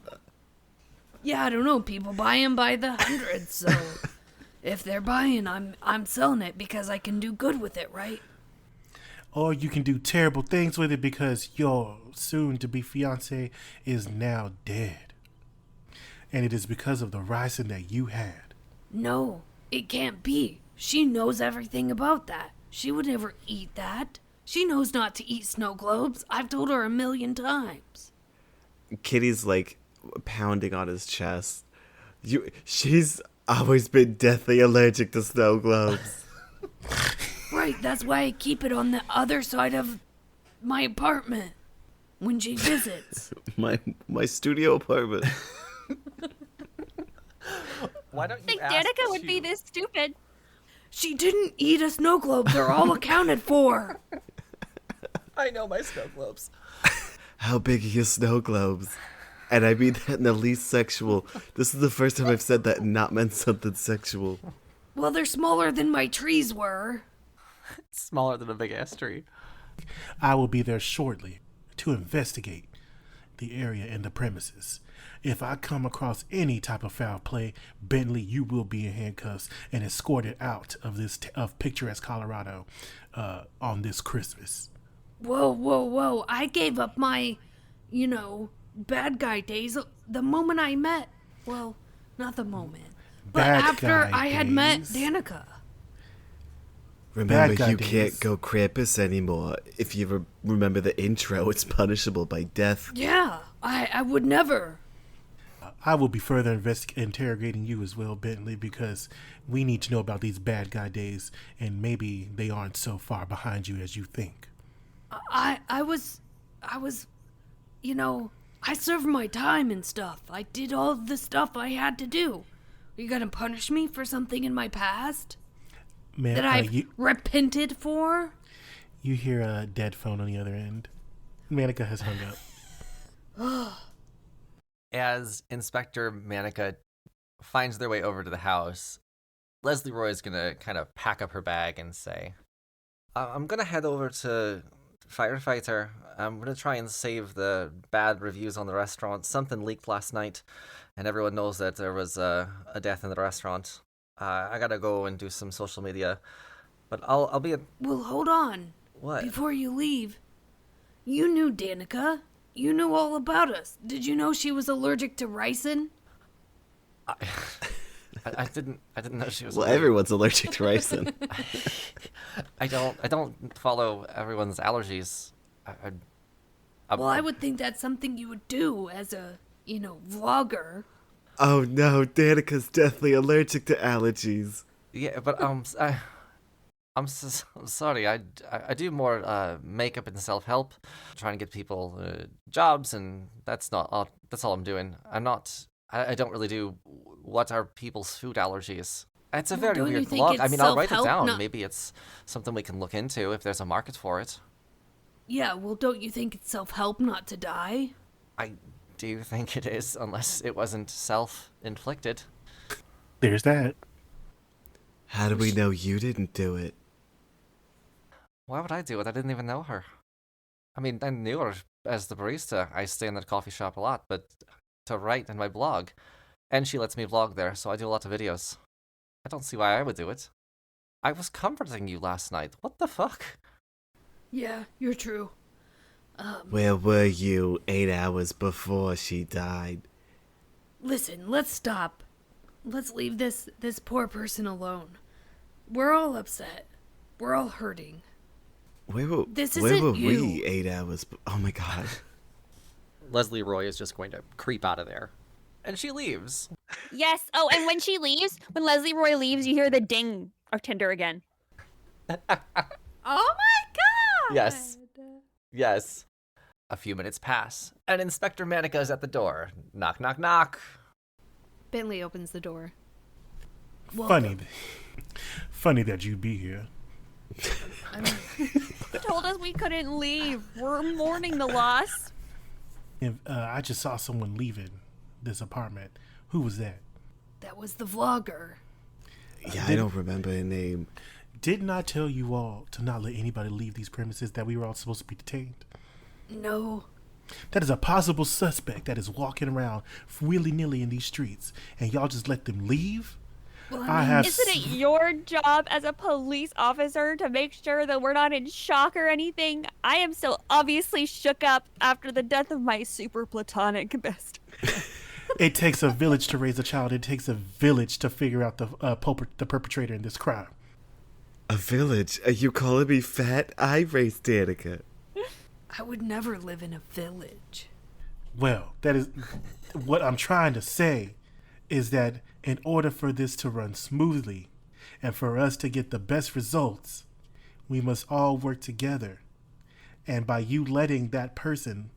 Yeah, I don't know. People buy them by the hundreds, so if they're buying, I'm selling it because I can do good with it, right? Or you can do terrible things with it because your soon-to-be fiancé is now dead. And it is because of the ricin that you had. No, it can't be. She knows everything about that. She would never eat that. She knows not to eat snow globes. I've told her 1,000,000 times. Kitty's like pounding on his chest. She's always been deathly allergic to snow globes. Right, that's why I keep it on the other side of my apartment when she visits. My studio apartment. Why don't I think Danica would be this stupid. She didn't eat a snow globe. They're all accounted for. I know my snow globes. How big are your snow globes? And I mean that in the least sexual. This is the first time I've said that and not meant something sexual. Well, they're smaller than my trees were. Smaller than a big ass tree. I will be there shortly to investigate the area and the premises. If I come across any type of foul play, Bentley, you will be in handcuffs and escorted out of Picturesque, Colorado, on this Christmas. Whoa. I gave up my, bad guy days the moment I met. Well, not the moment. But Bad after guy I had met days? Danica. Remember, Bad guy you days. can't go Krampus anymore. If you remember the intro, it's punishable by death. Yeah, I would never. I will be further interrogating you as well, Bentley, because we need to know about these bad guy days, and maybe they aren't so far behind you as you think. I was, I served my time and stuff. I did all the stuff I had to do. Are you gonna punish me for something in my past Man, that I've repented for? You hear a dead phone on the other end. Manica has hung up. As Inspector Manica finds their way over to the house, Leslie Roy is going to kind of pack up her bag and say, I'm gonna head over to Firefighter. I'm gonna try and save the bad reviews on the restaurant. Something leaked last night, and everyone knows that there was a death in the restaurant. I gotta go and do some social media, but I'll be at... Well, hold on. What? Before you leave, you knew Danica. You knew all about us. Did you know she was allergic to ricin? I didn't know she was... Well, everyone's allergic to ricin. I don't follow everyone's allergies. Well, I would think that's something you would do as a, vlogger. Oh no, Danica's deathly allergic to allergies. Yeah, but I'm sorry. I do more makeup and self-help, trying to get people jobs, and that's all I'm doing. I don't really do what are people's food allergies. It's a very weird vlog. I mean, I'll write it down. Maybe it's something we can look into if there's a market for it. Yeah, well, don't you think it's self-help not to die? I do think it is, unless it wasn't self-inflicted. There's that. How do we know you didn't do it? Why would I do it? I didn't even know her. I mean, I knew her as the barista. I stay in that coffee shop a lot, but to write in my blog. And she lets me vlog there, so I do a lot of videos. I don't see why I would do it. I was comforting you last night. What the fuck? Yeah, you're true. Where were you 8 hours before she died? Listen, let's stop. Let's leave this poor person alone. We're all upset. We're all hurting. Where were you. we 8 hours? Oh my god. Leslie Roy is just going to creep out of there. And she leaves. Yes. Oh, and when she leaves, when Leslie Roy leaves, you hear the ding of Tinder again. Oh my god! Yes. A few minutes pass, and Inspector Manica is at the door. Knock, knock, knock. Bentley opens the door. Funny that you'd be here. You told us we couldn't leave. We're mourning the loss. I just saw someone leaving this apartment. Who was that? That was the vlogger. Yeah, I don't remember her name. Didn't I tell you all to not let anybody leave these premises, that we were all supposed to be detained? No. That is a possible suspect that is walking around willy-nilly in these streets, and y'all just let them leave? Well, isn't it your job as a police officer to make sure that we're not in shock or anything? I am so obviously shook up after the death of my super platonic best. It takes a village to raise a child. It takes a village to figure out the perpetrator in this crime. A village? Are you calling me fat? I raised Danica. I would never live in a village. Well, that is what I'm trying to say, is that in order for this to run smoothly and for us to get the best results, we must all work together. And by you letting that person,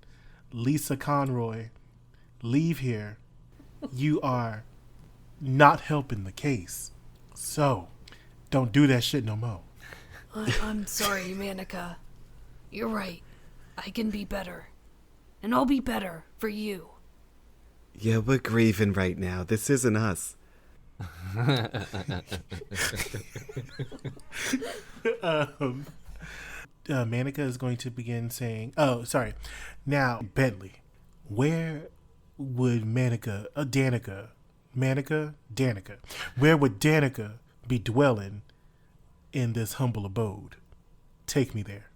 Lisa Conroy, leave here, you are not helping the case. So, don't do that shit no more. I'm sorry, Manica. You're right. I can be better. And I'll be better for you. Yeah, we're grieving right now. This isn't us. Manica is going to begin saying, oh, sorry. Now, Bentley, where would Danica, where would Danica be dwelling in this humble abode? Take me there.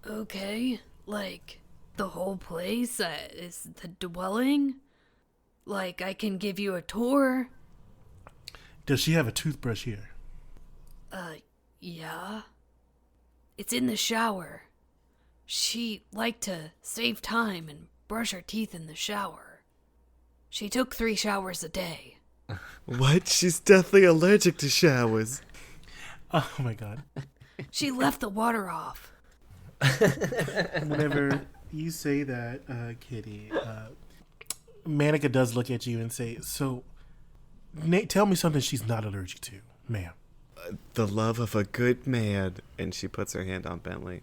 Okay, like the whole place is the dwelling? Like I can give you a tour? Does she have a toothbrush here? Yeah. It's in the shower. She liked to save time and brush her teeth in the shower. She took 3 showers a day. What? She's deathly allergic to showers. Oh my god. She left the water off. Whenever you say that, Kitty, Manica does look at you and say, so, tell me something she's not allergic to, ma'am. The love of a good man. And she puts her hand on Bentley.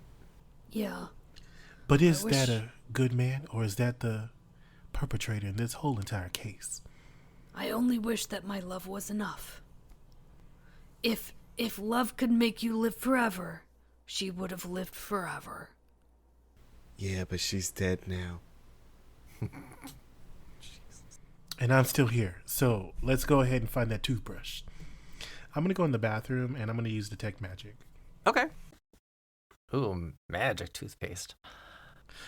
Yeah. But is that a good man, or is that the perpetrator in this whole entire case? I only wish that my love was enough. If love could make you live forever, she would have lived forever. Yeah, but she's dead now. And I'm still here. So let's go ahead and find that toothbrush. I'm going to go in the bathroom and I'm going to use Detect Magic. Okay. Ooh, magic toothpaste.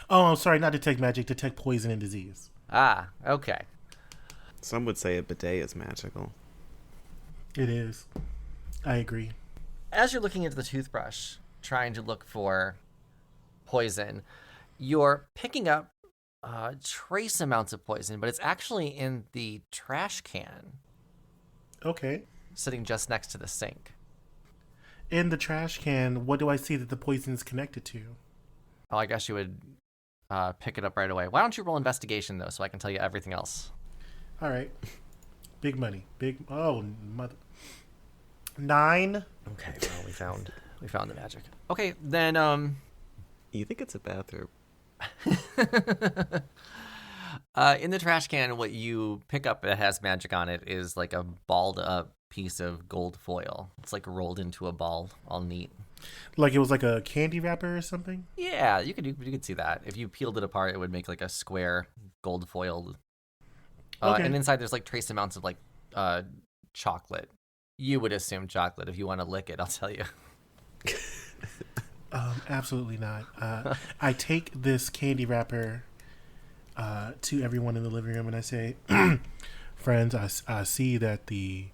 Oh, I'm sorry, not Detect Magic, Detect Poison and Disease. Ah, okay. Some would say a bidet is magical. It is. I agree. As you're looking into the toothbrush, trying to look for poison, you're picking up trace amounts of poison, but it's actually in the trash can Okay. sitting just next to the sink. In the trash can, what do I see that the poison is connected to? Oh, I guess you would pick it up right away. Why don't you roll investigation, though, so I can tell you everything else? All right. Big money. Oh, mother. 9. Okay, well, we found the magic. Okay, then, You think it's a bathroom? in the trash can, what you pick up that has magic on it is like a balled up piece of gold foil. It's like rolled into a ball, all neat. Like it was like a candy wrapper or something? Yeah, you could see that. If you peeled it apart, it would make like a square gold foil. Okay. And inside there's like trace amounts of like chocolate. You would assume chocolate. If you want to lick it, I'll tell you. Absolutely not. I take this candy wrapper to everyone in the living room and I say, friends, I see that the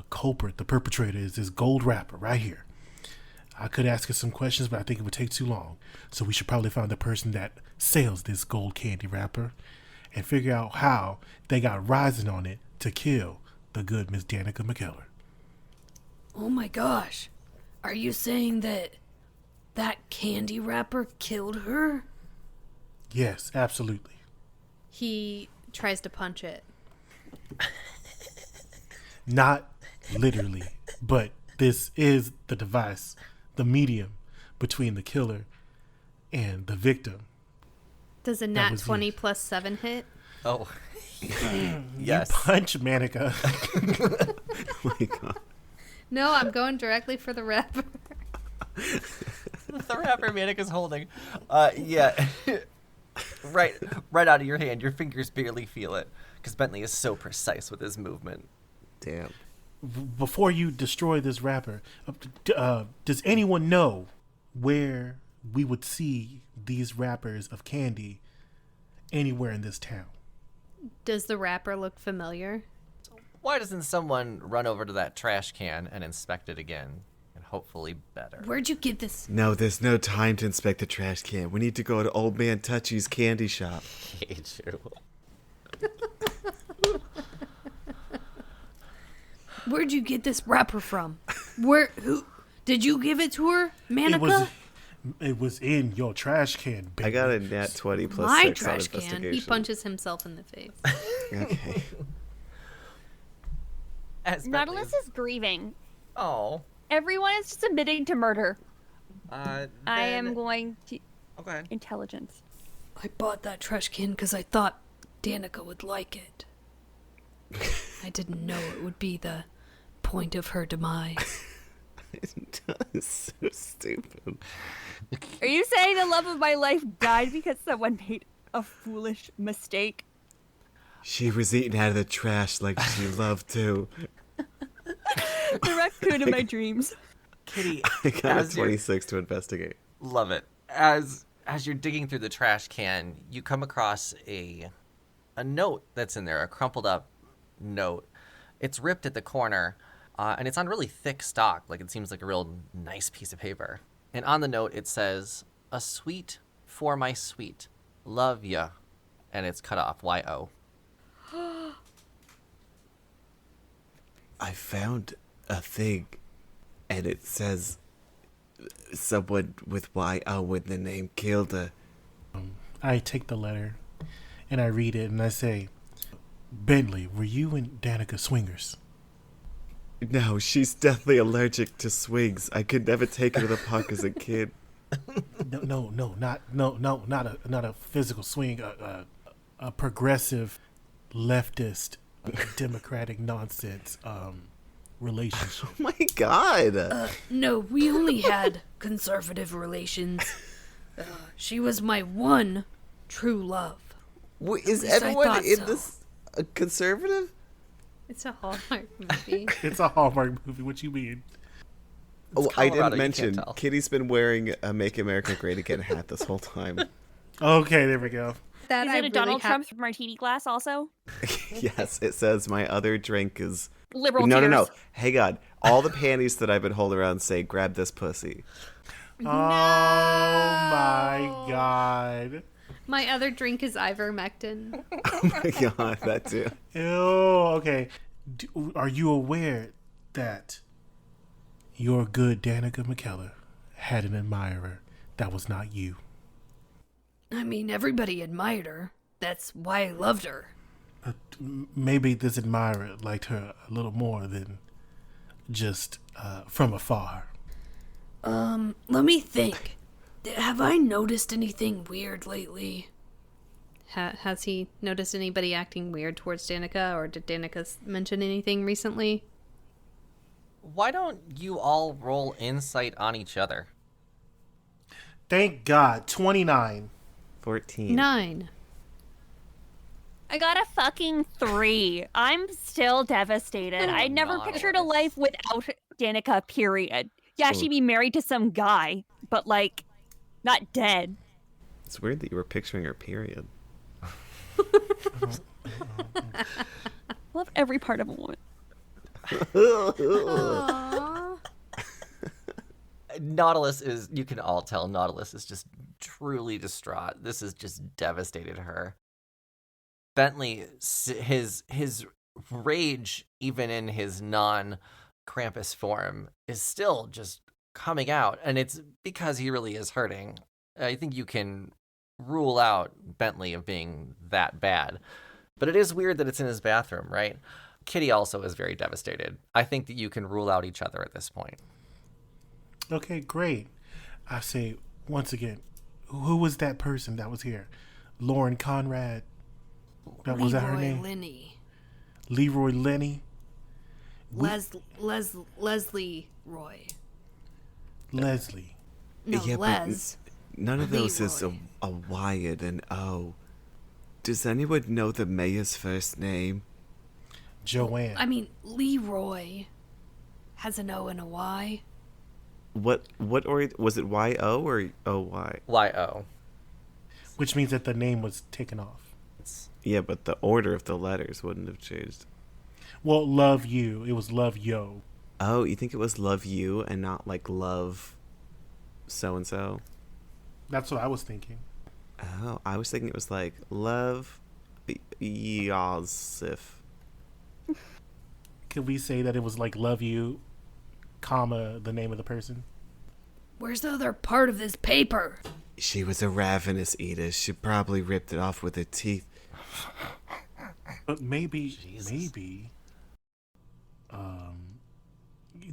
culprit, the perpetrator, is this gold wrapper right here. I could ask us some questions, but I think it would take too long. So we should probably find the person that sells this gold candy wrapper and figure out how they got rising on it to kill the good Miss Danica McKellar. Oh my gosh. Are you saying that candy wrapper killed her? Yes, absolutely. He tries to punch it. Not literally, but this is the device, the medium between the killer and the victim. Does a That nat was 20 you. plus 7 hit? Oh, yes. You punch Manica. Oh my god. No, I'm going directly for the wrapper. The wrapper Manic is holding. Yeah. right out of your hand. Your fingers barely feel it because Bentley is so precise with his movement. Damn. Before you destroy this wrapper, does anyone know where we would see these wrappers of candy anywhere in this town? Does the wrapper look familiar? Why doesn't someone run over to that trash can and inspect it again? And hopefully better. Where'd you get this? No, there's no time to inspect the trash can. We need to go to Old Man Touchy's candy shop. Hate you. Where'd you get this wrapper from? Who did you give it to her, Manica? It was in your trash can, baby. I got a nat 20 plus My 6 on trash can. investigation. He punches himself in the face. Okay. As Nautilus is grieving. Oh. Everyone is just admitting to murder. I am Then- going to Okay. intelligence. I bought that trash can because I thought Danica would like it. I didn't know it would be the point of her demise. It's so stupid. Are you saying the love of my life died because someone made a foolish mistake? She was eating out of the trash like she loved to. The raccoon in my dreams. Kitty, I got a as you're- 26 to investigate. love it. As you're digging through the trash can, you come across a note that's in there, a crumpled up note. It's ripped at the corner, and it's on really thick stock. Like, it seems like a real nice piece of paper. And on the note, it says, "A sweet for my sweet. Love ya." And it's cut off, Y-O. I found a thing, and it says someone with Y-O in the name killed her. I take the letter and I read it and I say, Bentley, were you and Danica swingers? No, she's deathly allergic to swings. I could never take her to the park as a kid. No, not a physical swing, a progressive, leftist, democratic nonsense relationship. Oh my god. No, we only had conservative relations. She was my one true love. Wait, is least I everyone thought in so. this a conservative? It's a Hallmark movie. It's a Hallmark movie. What you mean? Oh, Colorado, I you didn't can't mention tell. Kitty's been wearing a "Make America Great Again" hat this whole time. Okay, there we go. That Is I it a really Donald have- Trump martini glass also? Yes, it says my other drink is Liberal no, tears. no, no. Hey God, all the panties that I've been holding around say "grab this pussy." Oh my god. My other drink is ivermectin. Oh my God, that too. Ew. Okay. Are you aware that your good Danica McKellar had an admirer that was not you? I mean, everybody admired her. That's why I loved her. Maybe this admirer liked her a little more than just from afar. Let me think. Have I noticed anything weird lately? Has he noticed anybody acting weird towards Danica, or did Danica mention anything recently? Why don't you all roll insight on each other? Thank God. 29. 14. 9. I got a fucking 3. I'm still devastated. I never pictured a life without Danica, period. Yeah, she'd be married to some guy, but, like, not dead. It's weird that you were picturing her period. Love every part of a woman. Nautilus is, you can all tell, Nautilus is just truly distraught. This has just devastated her. Bentley, his rage, even in his non-Krampus form, is still just coming out, and it's because he really is hurting. I think you can rule out Bentley of being that bad. But it is weird that it's in his bathroom, right? Kitty also is very devastated. I think that you can rule out each other at this point. Okay, great. I say, once again, who was that person that was here? Lauren Conrad? Was that her Leroy name? Linney. Leroy Lenny? Leslie Roy. Leslie. No, Yeah, but Les. None of those is Leroy. a Y and an O. Does anyone know the mayor's first name? Joanne. I mean, Leroy has an O and a Y. What or was it Y-O or O-Y? Y-O. Which means that the name was taken off. Yeah, but the order of the letters wouldn't have changed. Well, love you. It was love yo. Oh, you think it was love you and not like love so-and-so? That's what I was thinking. Oh, I was thinking it was like love Yosef. Could we say that it was like love you, comma, the name of the person? Where's the other part of this paper? She was a ravenous eater. She probably ripped it off with her teeth. But maybe.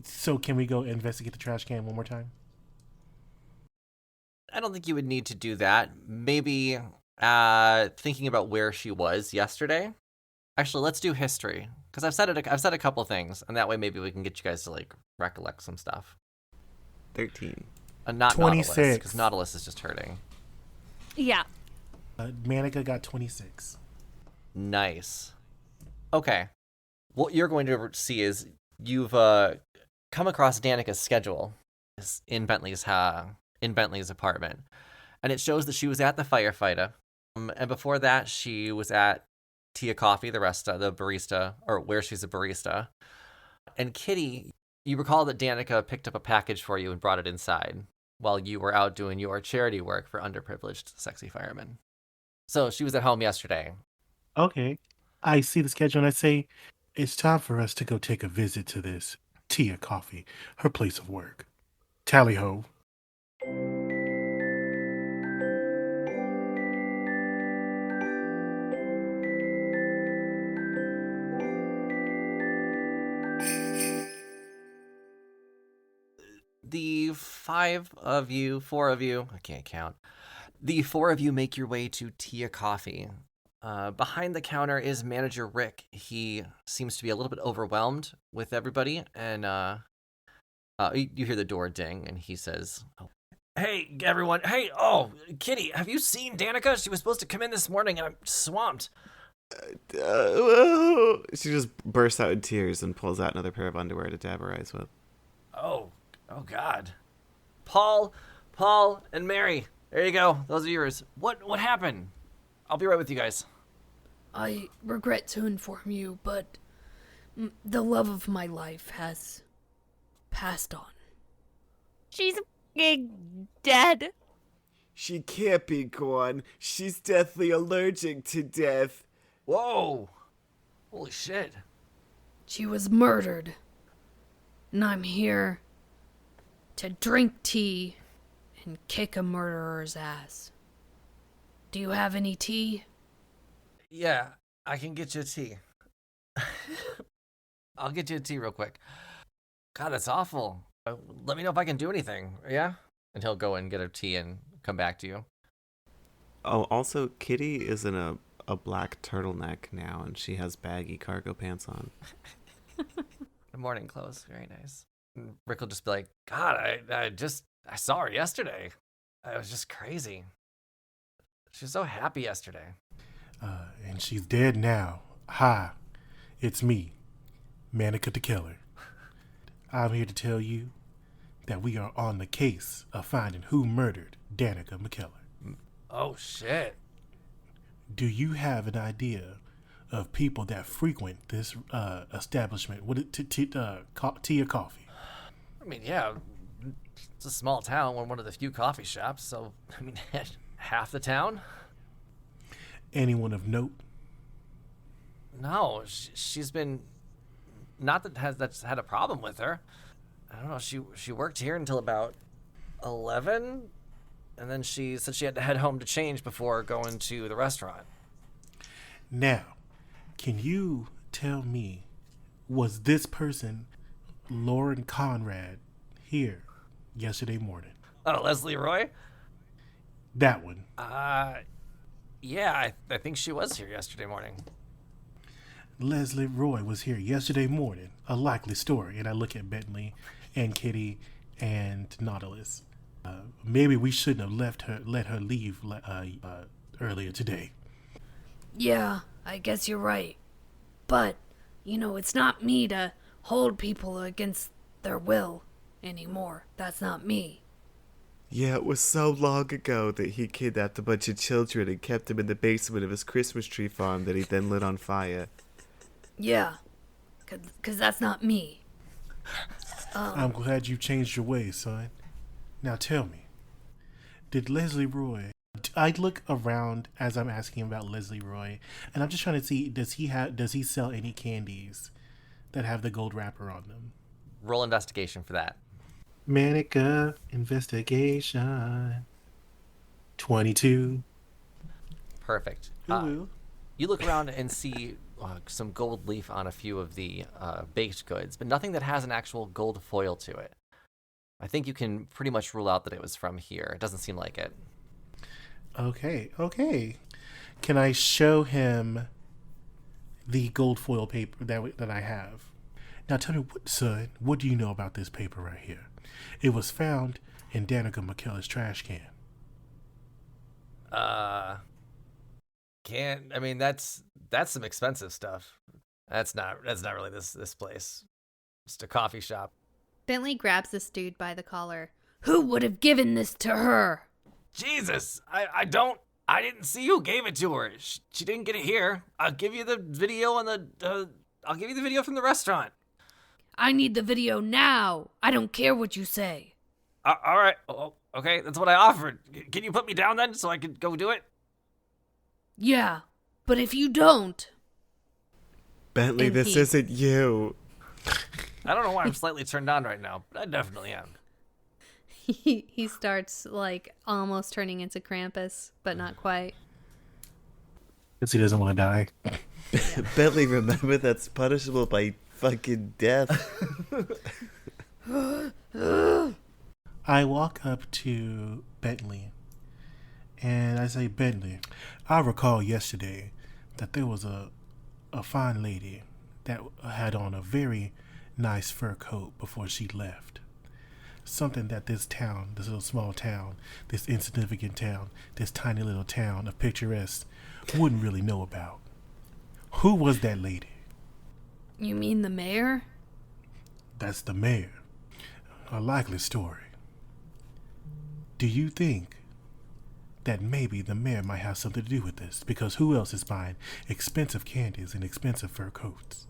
So can we go investigate the trash can one more time? I don't think you would need to do that. Maybe thinking about where she was yesterday. Actually, let's do history, because I've said a couple things, and that way maybe we can get you guys to like recollect some stuff. 13. Not 26. Nautilus, because Nautilus is just hurting. Yeah. Manica got 26. Nice. Okay. What you're going to see is you've come across Danica's schedule in Bentley's apartment, and it shows that she was at the firefighter, and before that she was at Tia Coffee, the barista, or where she's a barista. And Kitty, you recall that Danica picked up a package for you and brought it inside while you were out doing your charity work for underprivileged sexy firemen. So she was at home yesterday. Okay. I see the schedule and I say, it's time for us to go take a visit to this Tia Coffee, her place of work. Tally ho. The four of you, I can't count. The four of you make your way to Tia Coffee. Behind the counter is manager Rick. He seems to be a little bit overwhelmed with everybody, and you hear the door ding, and he says, "Hey, everyone. Hey, Kitty, have you seen Danica? She was supposed to come in this morning, and I'm swamped." She just bursts out in tears and pulls out another pair of underwear to dab her eyes with. Oh God. Paul, and Mary. There you go. Those are yours. What happened? I'll be right with you guys. I regret to inform you, but the love of my life has passed on. She's dead. She can't be gone. She's deathly allergic to death. Whoa. Holy shit. She was murdered. And I'm here to drink tea and kick a murderer's ass. Do you have any tea? Yeah, I can get you a tea. I'll get you a tea real quick. God, that's awful. Let me know if I can do anything, yeah? And he'll go and get a tea and come back to you. Oh, also, Kitty is in a black turtleneck now, and she has baggy cargo pants on. The morning clothes, very nice. And Rick will just be like, God, I saw her yesterday. It was just crazy. She was so happy yesterday. And she's dead now. Hi, it's me, Manica the Killer. I'm here to tell you that we are on the case of finding who murdered Danica McKellar. Oh, shit. Do you have an idea of people that frequent this establishment? Would it tea or coffee? I mean, yeah, it's a small town. We're one of the few coffee shops, so, I mean, half the town? Anyone of note? No, she's been, not that that's had a problem with her. I don't know, she worked here until about 11, and then she said she had to head home to change before going to the restaurant. Now, can you tell me, was this person, Lauren Conrad, here yesterday morning? Oh, Leslie Roy? That one. Yeah, I think she was here yesterday morning. Leslie Roy was here yesterday morning. A likely story. And I look at Bentley and Kitty and Nautilus. Maybe we shouldn't have let her leave earlier today. Yeah, I guess you're right. But, it's not me to hold people against their will anymore. That's not me. Yeah, it was so long ago that he kidnapped a bunch of children and kept them in the basement of his Christmas tree farm that he then lit on fire. Yeah, because that's not me. I'm glad you changed your ways, son. Now tell me, did Leslie Roy... I look around as I'm asking about Leslie Roy, and I'm just trying to see, does he sell any candies that have the gold wrapper on them? Roll investigation for that. Manica investigation. 22. Perfect. Ooh. You look around and see some gold leaf on a few of the baked goods, but nothing that has an actual gold foil to it. I think you can pretty much rule out that it was from here. It doesn't seem like it. Okay. Can I show him the gold foil paper that I have? Now tell me, son, what do you know about this paper right here? It was found in Danica McKellar's trash can. I mean, that's some expensive stuff. That's not really this place. Just a coffee shop. Bentley grabs this dude by the collar. Who would have given this to her? Jesus, I didn't see who gave it to her. She didn't get it here. I'll give you the video I'll give you the video from the restaurant. I need the video now. I don't care what you say. All right. Oh, okay, that's what I offered. Can you put me down then so I can go do it? Yeah, but if you don't... Bentley, And this he- isn't you. I don't know why I'm slightly turned on right now, but I definitely am. He starts almost turning into Krampus, but not quite. Because he doesn't want to die. Bentley, remember that's punishable by fucking death. I walk up to Bentley and I say, Bentley, I recall yesterday that there was a fine lady that had on a very nice fur coat before she left. Something that this town, this little small town, this insignificant town, this tiny little town of Picturesque wouldn't really know about. Who was that lady? You mean the mayor? That's the mayor. A likely story. Do you think that maybe the mayor might have something to do with this? Because who else is buying expensive candies and expensive fur coats?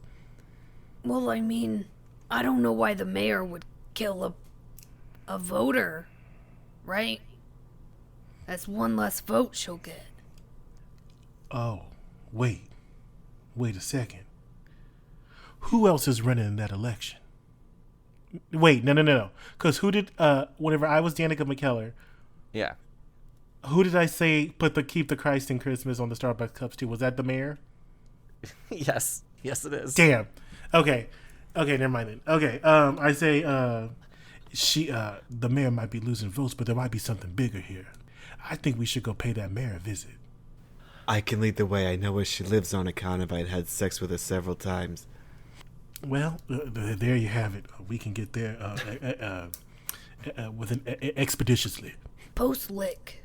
Well, I mean, I don't know why the mayor would kill a voter, right? That's one less vote she'll get. Oh, wait a second. Who else is running in that election? Wait, no. Because who did, whenever I was Danica McKellar, Yeah. who did I say keep the Christ in Christmas on the Starbucks cups too? Was that the mayor? Yes. Yes, it is. Damn. Okay, never mind then. Okay, I say, the mayor might be losing votes, but there might be something bigger here. I think we should go pay that mayor a visit. I can lead the way. I know where she lives on account of I'd had sex with her several times. Well, there you have it. We can get there expeditiously. Post-lick.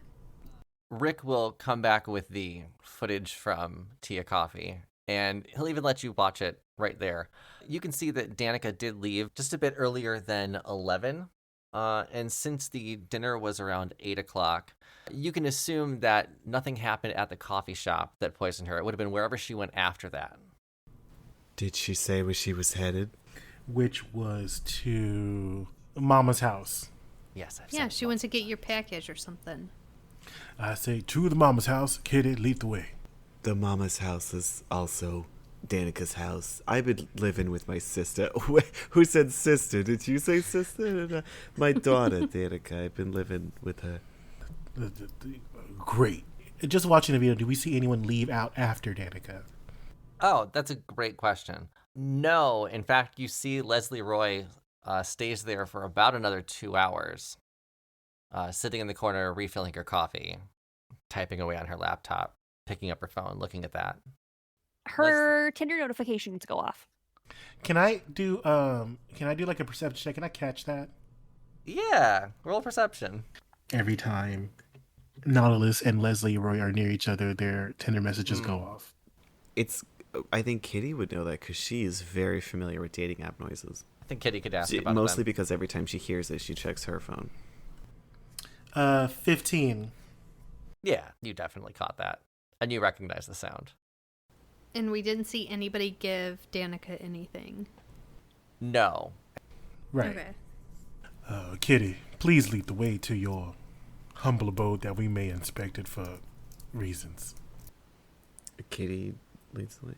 Rick will come back with the footage from Tia Coffee, and he'll even let you watch it right there. You can see that Danica did leave just a bit earlier than 11, and since the dinner was around 8 o'clock, you can assume that nothing happened at the coffee shop that poisoned her. It would have been wherever she went after that. Did she say where she was headed? Which was to Mama's house. Yes, I've Yeah, said she went to get your package or something. I say, to the Mama's house, Kitty, lead the way. The Mama's house is also Danica's house. I've been living with my sister. Who said sister? Did you say sister? My daughter, Danica. I've been living with her. Great. Just watching the video, do we see anyone leave out after Danica? Oh, that's a great question. No, in fact, you see Leslie Roy stays there for about another 2 hours, sitting in the corner, refilling her coffee, typing away on her laptop, picking up her phone, looking at that. Her Tinder notifications go off. Can I do like a perception check? Can I catch that? Yeah, roll perception. Every time Nautilus and Leslie Roy are near each other, their Tinder messages go off. I think Kitty would know that because she is very familiar with dating app noises. I think Kitty could ask about mostly it then. because every time she hears it, she checks her phone. 15. Yeah, you definitely caught that. And you recognize the sound. And we didn't see anybody give Danica anything. No. Right. Okay. Kitty, please lead the way to your humble abode that we may inspect it for reasons. Kitty leads the way.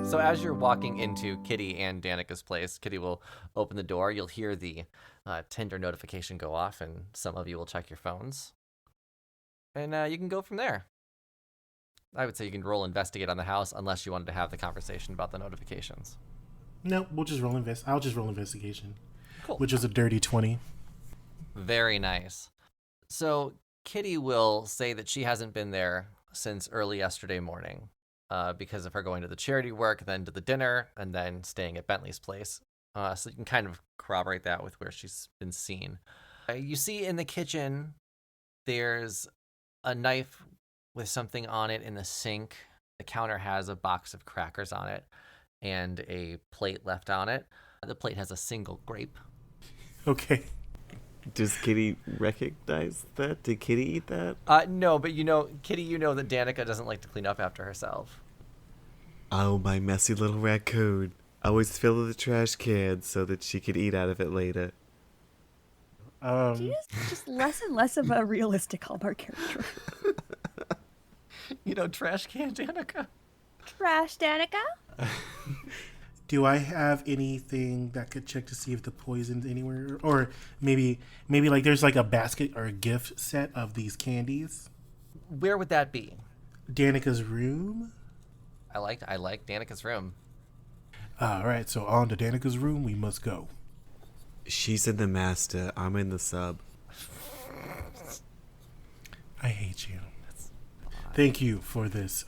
So as you're walking into Kitty and Danica's place, Kitty will open the door. You'll hear the Tinder notification go off, and some of you will check your phones. And you can go from there. I would say you can roll investigate on the house unless you wanted to have the conversation about the notifications. No, we'll just roll I'll just roll investigation. Cool. Which is a dirty 20. Very nice. So Kitty will say that she hasn't been there since early yesterday morning. Because of her going to the charity work, then to the dinner, and then staying at Bentley's place. So you can kind of corroborate that with where she's been seen. You see in the kitchen, there's a knife with something on it in the sink. The counter has a box of crackers on it and a plate left on it. The plate has a single grape. Okay. Does Kitty recognize that? Did Kitty eat that? No, but Kitty, you know that Danica doesn't like to clean up after herself. Oh, my messy little raccoon. Always fill the trash can so that she could eat out of it later. She is just less and less of a realistic Hallmark character. Trash can Danica. Trash Danica? Do I have anything that could check to see if the poison's anywhere? Or maybe like there's like a basket or a gift set of these candies? Where would that be? Danica's room? I like Danica's room. Alright, so on to Danica's room we must go. She's in the master. I'm in the sub. I hate you. Thank you for this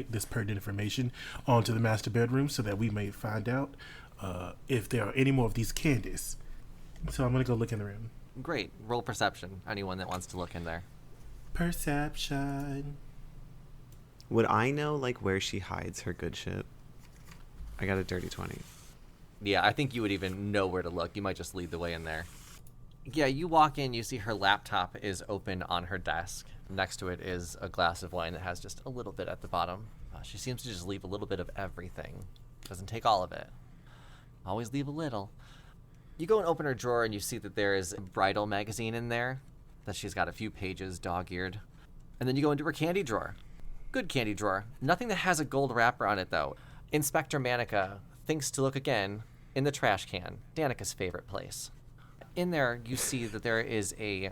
this pertinent information onto the master bedroom so that we may find out if there are any more of these candies. So I'm going to go look in the room. Great. Roll perception. Anyone that wants to look in there. Perception. Would I know, like, where she hides her good shit? I got a dirty 20. Yeah, I think you would even know where to look. You might just lead the way in there. Yeah, you walk in, you see her laptop is open on her desk. Next to it is a glass of wine that has just a little bit at the bottom. She seems to just leave a little bit of everything. Doesn't take all of it. Always leave a little. You go and open her drawer and you see that there is a bridal magazine in there, that she's got a few pages dog-eared. And then you go into her candy drawer. Good candy drawer. Nothing that has a gold wrapper on it, though. Inspector Manica thinks to look again in the trash can, Danica's favorite place. In there, you see that there is a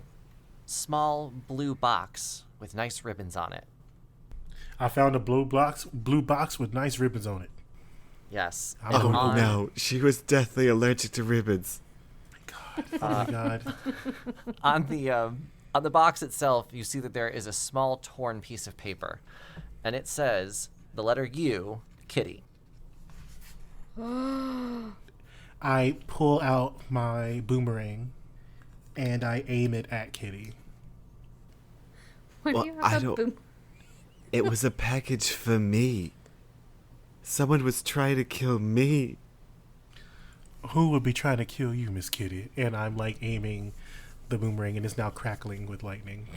small blue box with nice ribbons on it. I found a blue box with nice ribbons on it. Yes. Oh, no. She was deathly allergic to ribbons. Oh, my God. On the box itself, you see that there is a small torn piece of paper. And it says, the letter U, Kitty. I pull out my boomerang and I aim it at Kitty. Why do you have a boom? It was a package for me. Someone was trying to kill me. Who would be trying to kill you, Miss Kitty? And I'm like aiming the boomerang and it's now crackling with lightning.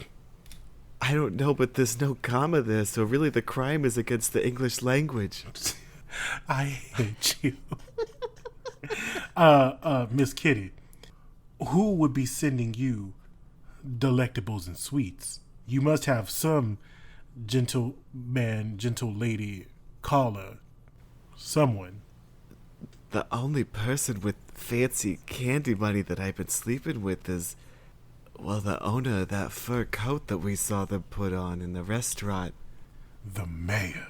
I don't know, but there's no comma there, so really the crime is against the English language. I hate you. Miss Kitty, who would be sending you delectables and sweets? You must have some gentleman, gentle lady, caller, someone. The only person with fancy candy money that I've been sleeping with is, well, the owner of that fur coat that we saw them put on in the restaurant. The mayor.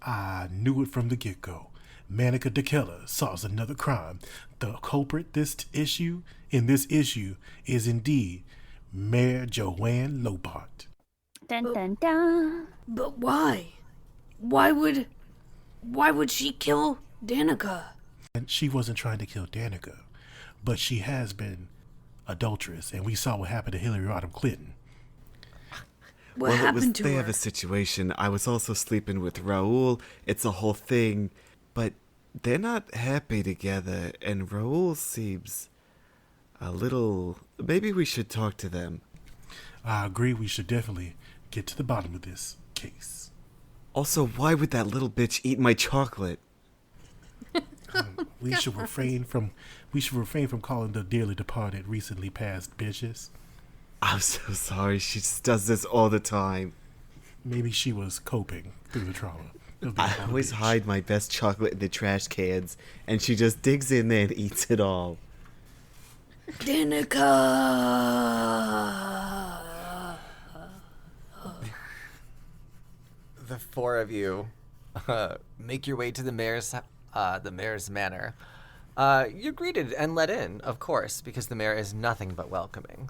I knew it from the get-go. Manica DeKeller solves another crime. The culprit in this issue is indeed Mayor Joanne Lobart. Dun dun dun. But why? Why would she kill Danica? And she wasn't trying to kill Danica, but she has been adulterous, and we saw what happened to Hillary Rodham Clinton. What happened to they her? have a situation. I was also sleeping with Raoul. It's a whole thing, but they're not happy together, and Raoul seems a little... Maybe we should talk to them. I agree, we should definitely get to the bottom of this case. Also, why would that little bitch eat my chocolate? We should refrain from calling the dearly departed recently passed bitches. I'm so sorry. She just does this all the time. Maybe she was coping through the trauma. I always hide my best chocolate in the trash cans, and she just digs in there and eats it all. Danica! The four of you make your way to the mayor's manor. You're greeted and let in, of course, because the mayor is nothing but welcoming.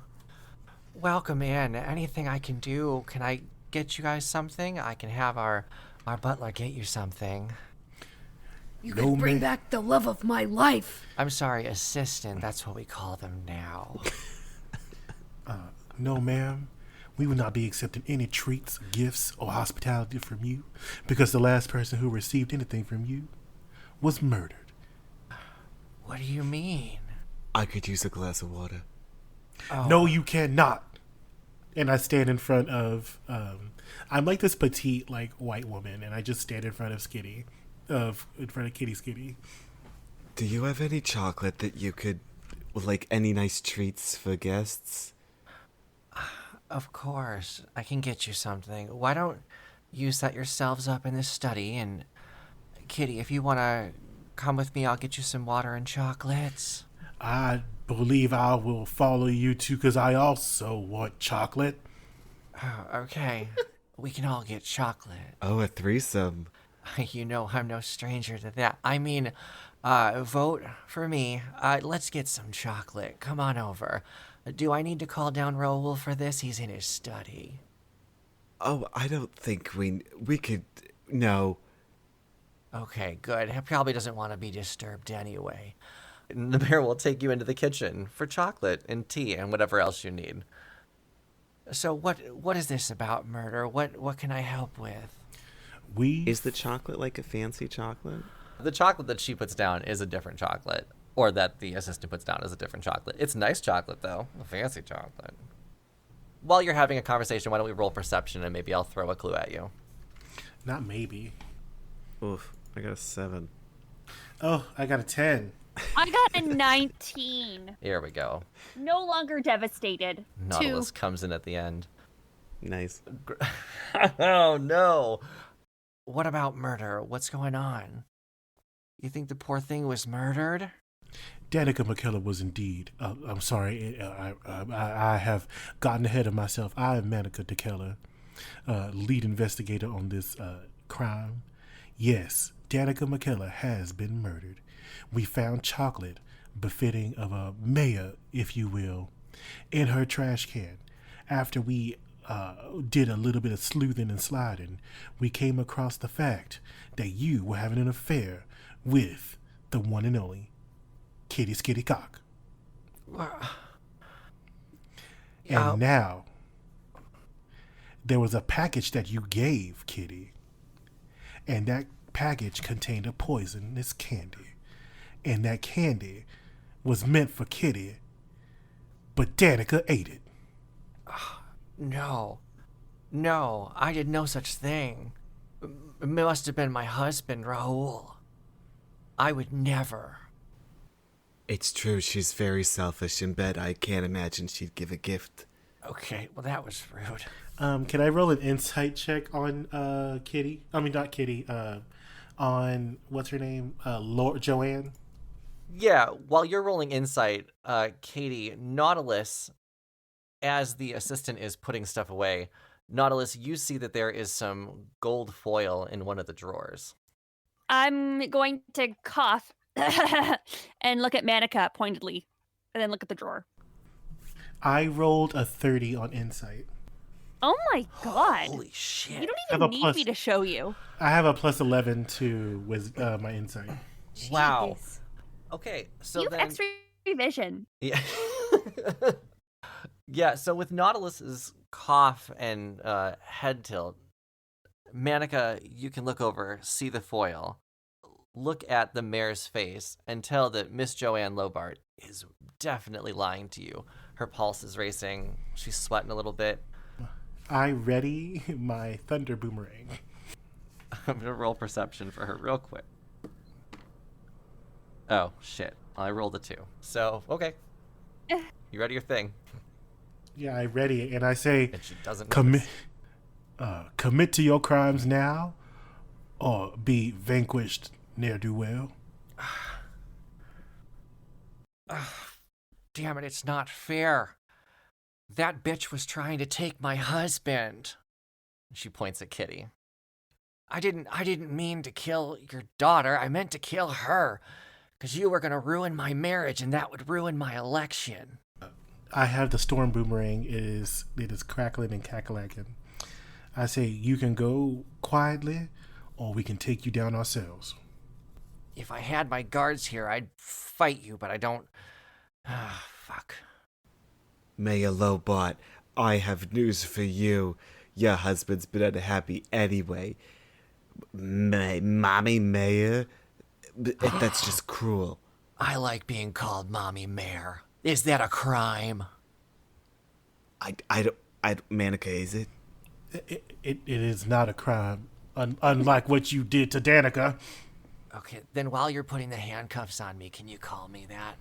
Welcome in. Anything I can do? Can I get you guys something? I can have our butler get you something. You could bring back the love of my life. I'm sorry, assistant. That's what we call them now. No, ma'am. We will not be accepting any treats, gifts, or hospitality from you because the last person who received anything from you was murdered. What do you mean? I could use a glass of water. Oh. No, you cannot. And I stand in front of, I'm like this petite, like, white woman, and I just stand in front of Kitty Skitty. Do you have any chocolate that you could, like, any nice treats for guests? Of course. I can get you something. Why don't you set yourselves up in this study, and Kitty, if you want to come with me. I'll get you some water and chocolates. I believe I will follow you too, because I also want chocolate. Oh, okay. We can all get chocolate. Oh, a threesome. You know I'm no stranger to that. I mean, vote for me. Let's get some chocolate. Come on over. Do I need to call down Raoul for this? He's in his study. Oh, I don't think we could. No. Okay, good. He probably doesn't want to be disturbed anyway. And the bear will take you into the kitchen for chocolate and tea and whatever else you need. So what is this about murder? What can I help with? Is the chocolate like a fancy chocolate? The chocolate that she puts down is a different chocolate, or that the assistant puts down is a different chocolate. It's nice chocolate though, a fancy chocolate. While you're having a conversation, why don't we roll perception and maybe I'll throw a clue at you. Not maybe. Oof, I got a 7. Oh, I got a 10. I got a 19. Here we go. No longer devastated. Nautilus comes in at the end. Nice. Oh no. What about murder? What's going on? You think the poor thing was murdered? Danica McKellar was indeed. I'm sorry. I have gotten ahead of myself. I am Manica DeKellar, lead investigator on this crime. Yes, Danica McKellar has been murdered. We found chocolate befitting of a mayor, if you will, in her trash can. After we did a little bit of sleuthing and sliding, we came across the fact that you were having an affair with the one and only Kitty Skitty Cock. And now, there was a package that you gave Kitty, and that package contained a poisonous candy. And that candy was meant for Kitty, but Danica ate it. No, I did no such thing. It must have been my husband, Raoul. I would never. It's true, she's very selfish in bed. I can't imagine she'd give a gift. Okay, well that was rude. Can I roll an insight check on Kitty? I mean, not Kitty. On what's her name? Lord Joanne. Yeah, while you're rolling insight, Katie, Nautilus, as the assistant is putting stuff away, Nautilus, you see that there is some gold foil in one of the drawers. I'm going to cough and look at Manica pointedly, and then look at the drawer. I rolled a 30 on insight. Oh my god. Holy shit. You don't I have even a need plus- me to show you. I have a plus 11 to with my insight. Wow. Jeez. Okay, so You have then... X-ray vision. Yeah. Yeah, so with Nautilus's cough and head tilt, Manica, you can look over, see the foil, look at the mayor's face, and tell that Miss Joanne Lobart is definitely lying to you. Her pulse is racing. She's sweating a little bit. I ready my thunder boomerang. I'm going to roll perception for her real quick. Oh, shit. I rolled a 2. So, okay. You ready your thing? Yeah, I ready it, and I say, And she doesn't commit to your crimes now, or be vanquished ne'er-do-well. Damn it, it's not fair. That bitch was trying to take my husband. She points at Kitty. I didn't mean to kill your daughter. I meant to kill her. Because you were going to ruin my marriage, and that would ruin my election. I have the storm boomerang. It is crackling and cackling. I say, you can go quietly, or we can take you down ourselves. If I had my guards here, I'd fight you, but I don't. Fuck. Mayor Lobart, I have news for you. Your husband's been unhappy anyway. Mommy Mayor? That's just cruel. I like being called Mommy Mayor. Is that a crime? I don't, Manica, is it? It is not a crime, unlike what you did to Danica. Okay, then while you're putting the handcuffs on me, can you call me that?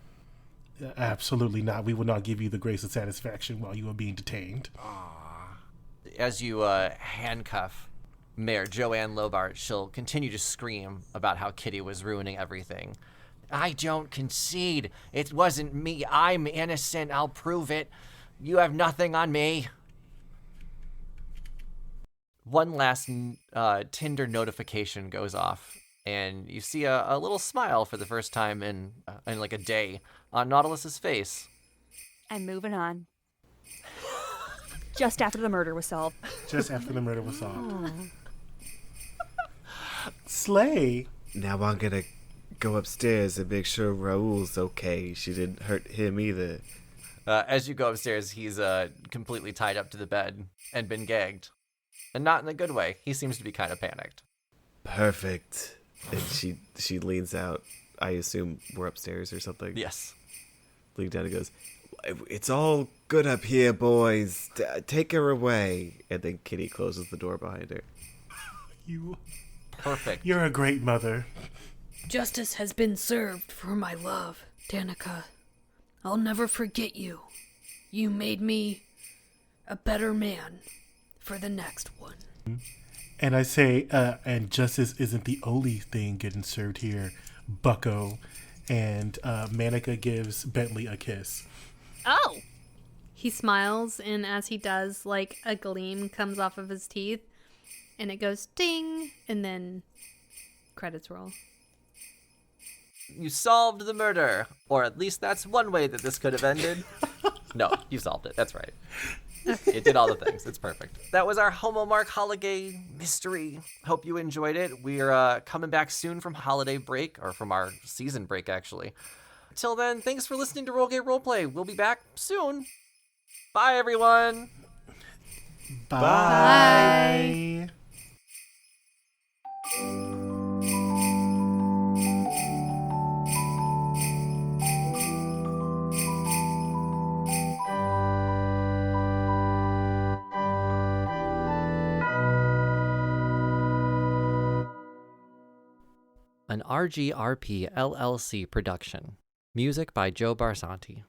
Absolutely not. We will not give you the grace and satisfaction while you are being detained. As you handcuff Mayor Joanne Lobart, she'll continue to scream about how Kitty was ruining everything. I don't concede. It wasn't me. I'm innocent. I'll prove it. You have nothing on me. One last Tinder notification goes off, and you see a little smile for the first time in like a day on Nautilus's face. I'm moving on. Just after the murder was solved. Just after the murder was solved. Slay. Now I'm gonna go upstairs and make sure Raoul's okay. She didn't hurt him either. As you go upstairs, he's completely tied up to the bed and been gagged. And not in a good way. He seems to be kind of panicked. Perfect. And she leans out. I assume we're upstairs or something. Yes. Leans down and goes, it's all good up here, boys. Take her away. And then Kitty closes the door behind her. Perfect. You're a great mother. Justice has been served for my love, Danica. I'll never forget you. You made me a better man for the next one. And I say, and justice isn't the only thing getting served here, bucko. And Manica gives Bentley a kiss. Oh! He smiles, and as he does, like a gleam comes off of his teeth, and it goes ding, and then credits roll. You solved the murder. Or at least that's one way that this could have ended. No, you solved it. That's right. It did all the things. It's perfect. That was our Homomark holiday mystery. Hope you enjoyed it. We're coming back soon from holiday break, or from our season break, actually. Till then, thanks for listening to Roleplay Roleplay. We'll be back soon. Bye, everyone. Bye. An RGRP LLC production. Music by Joe Barsanti.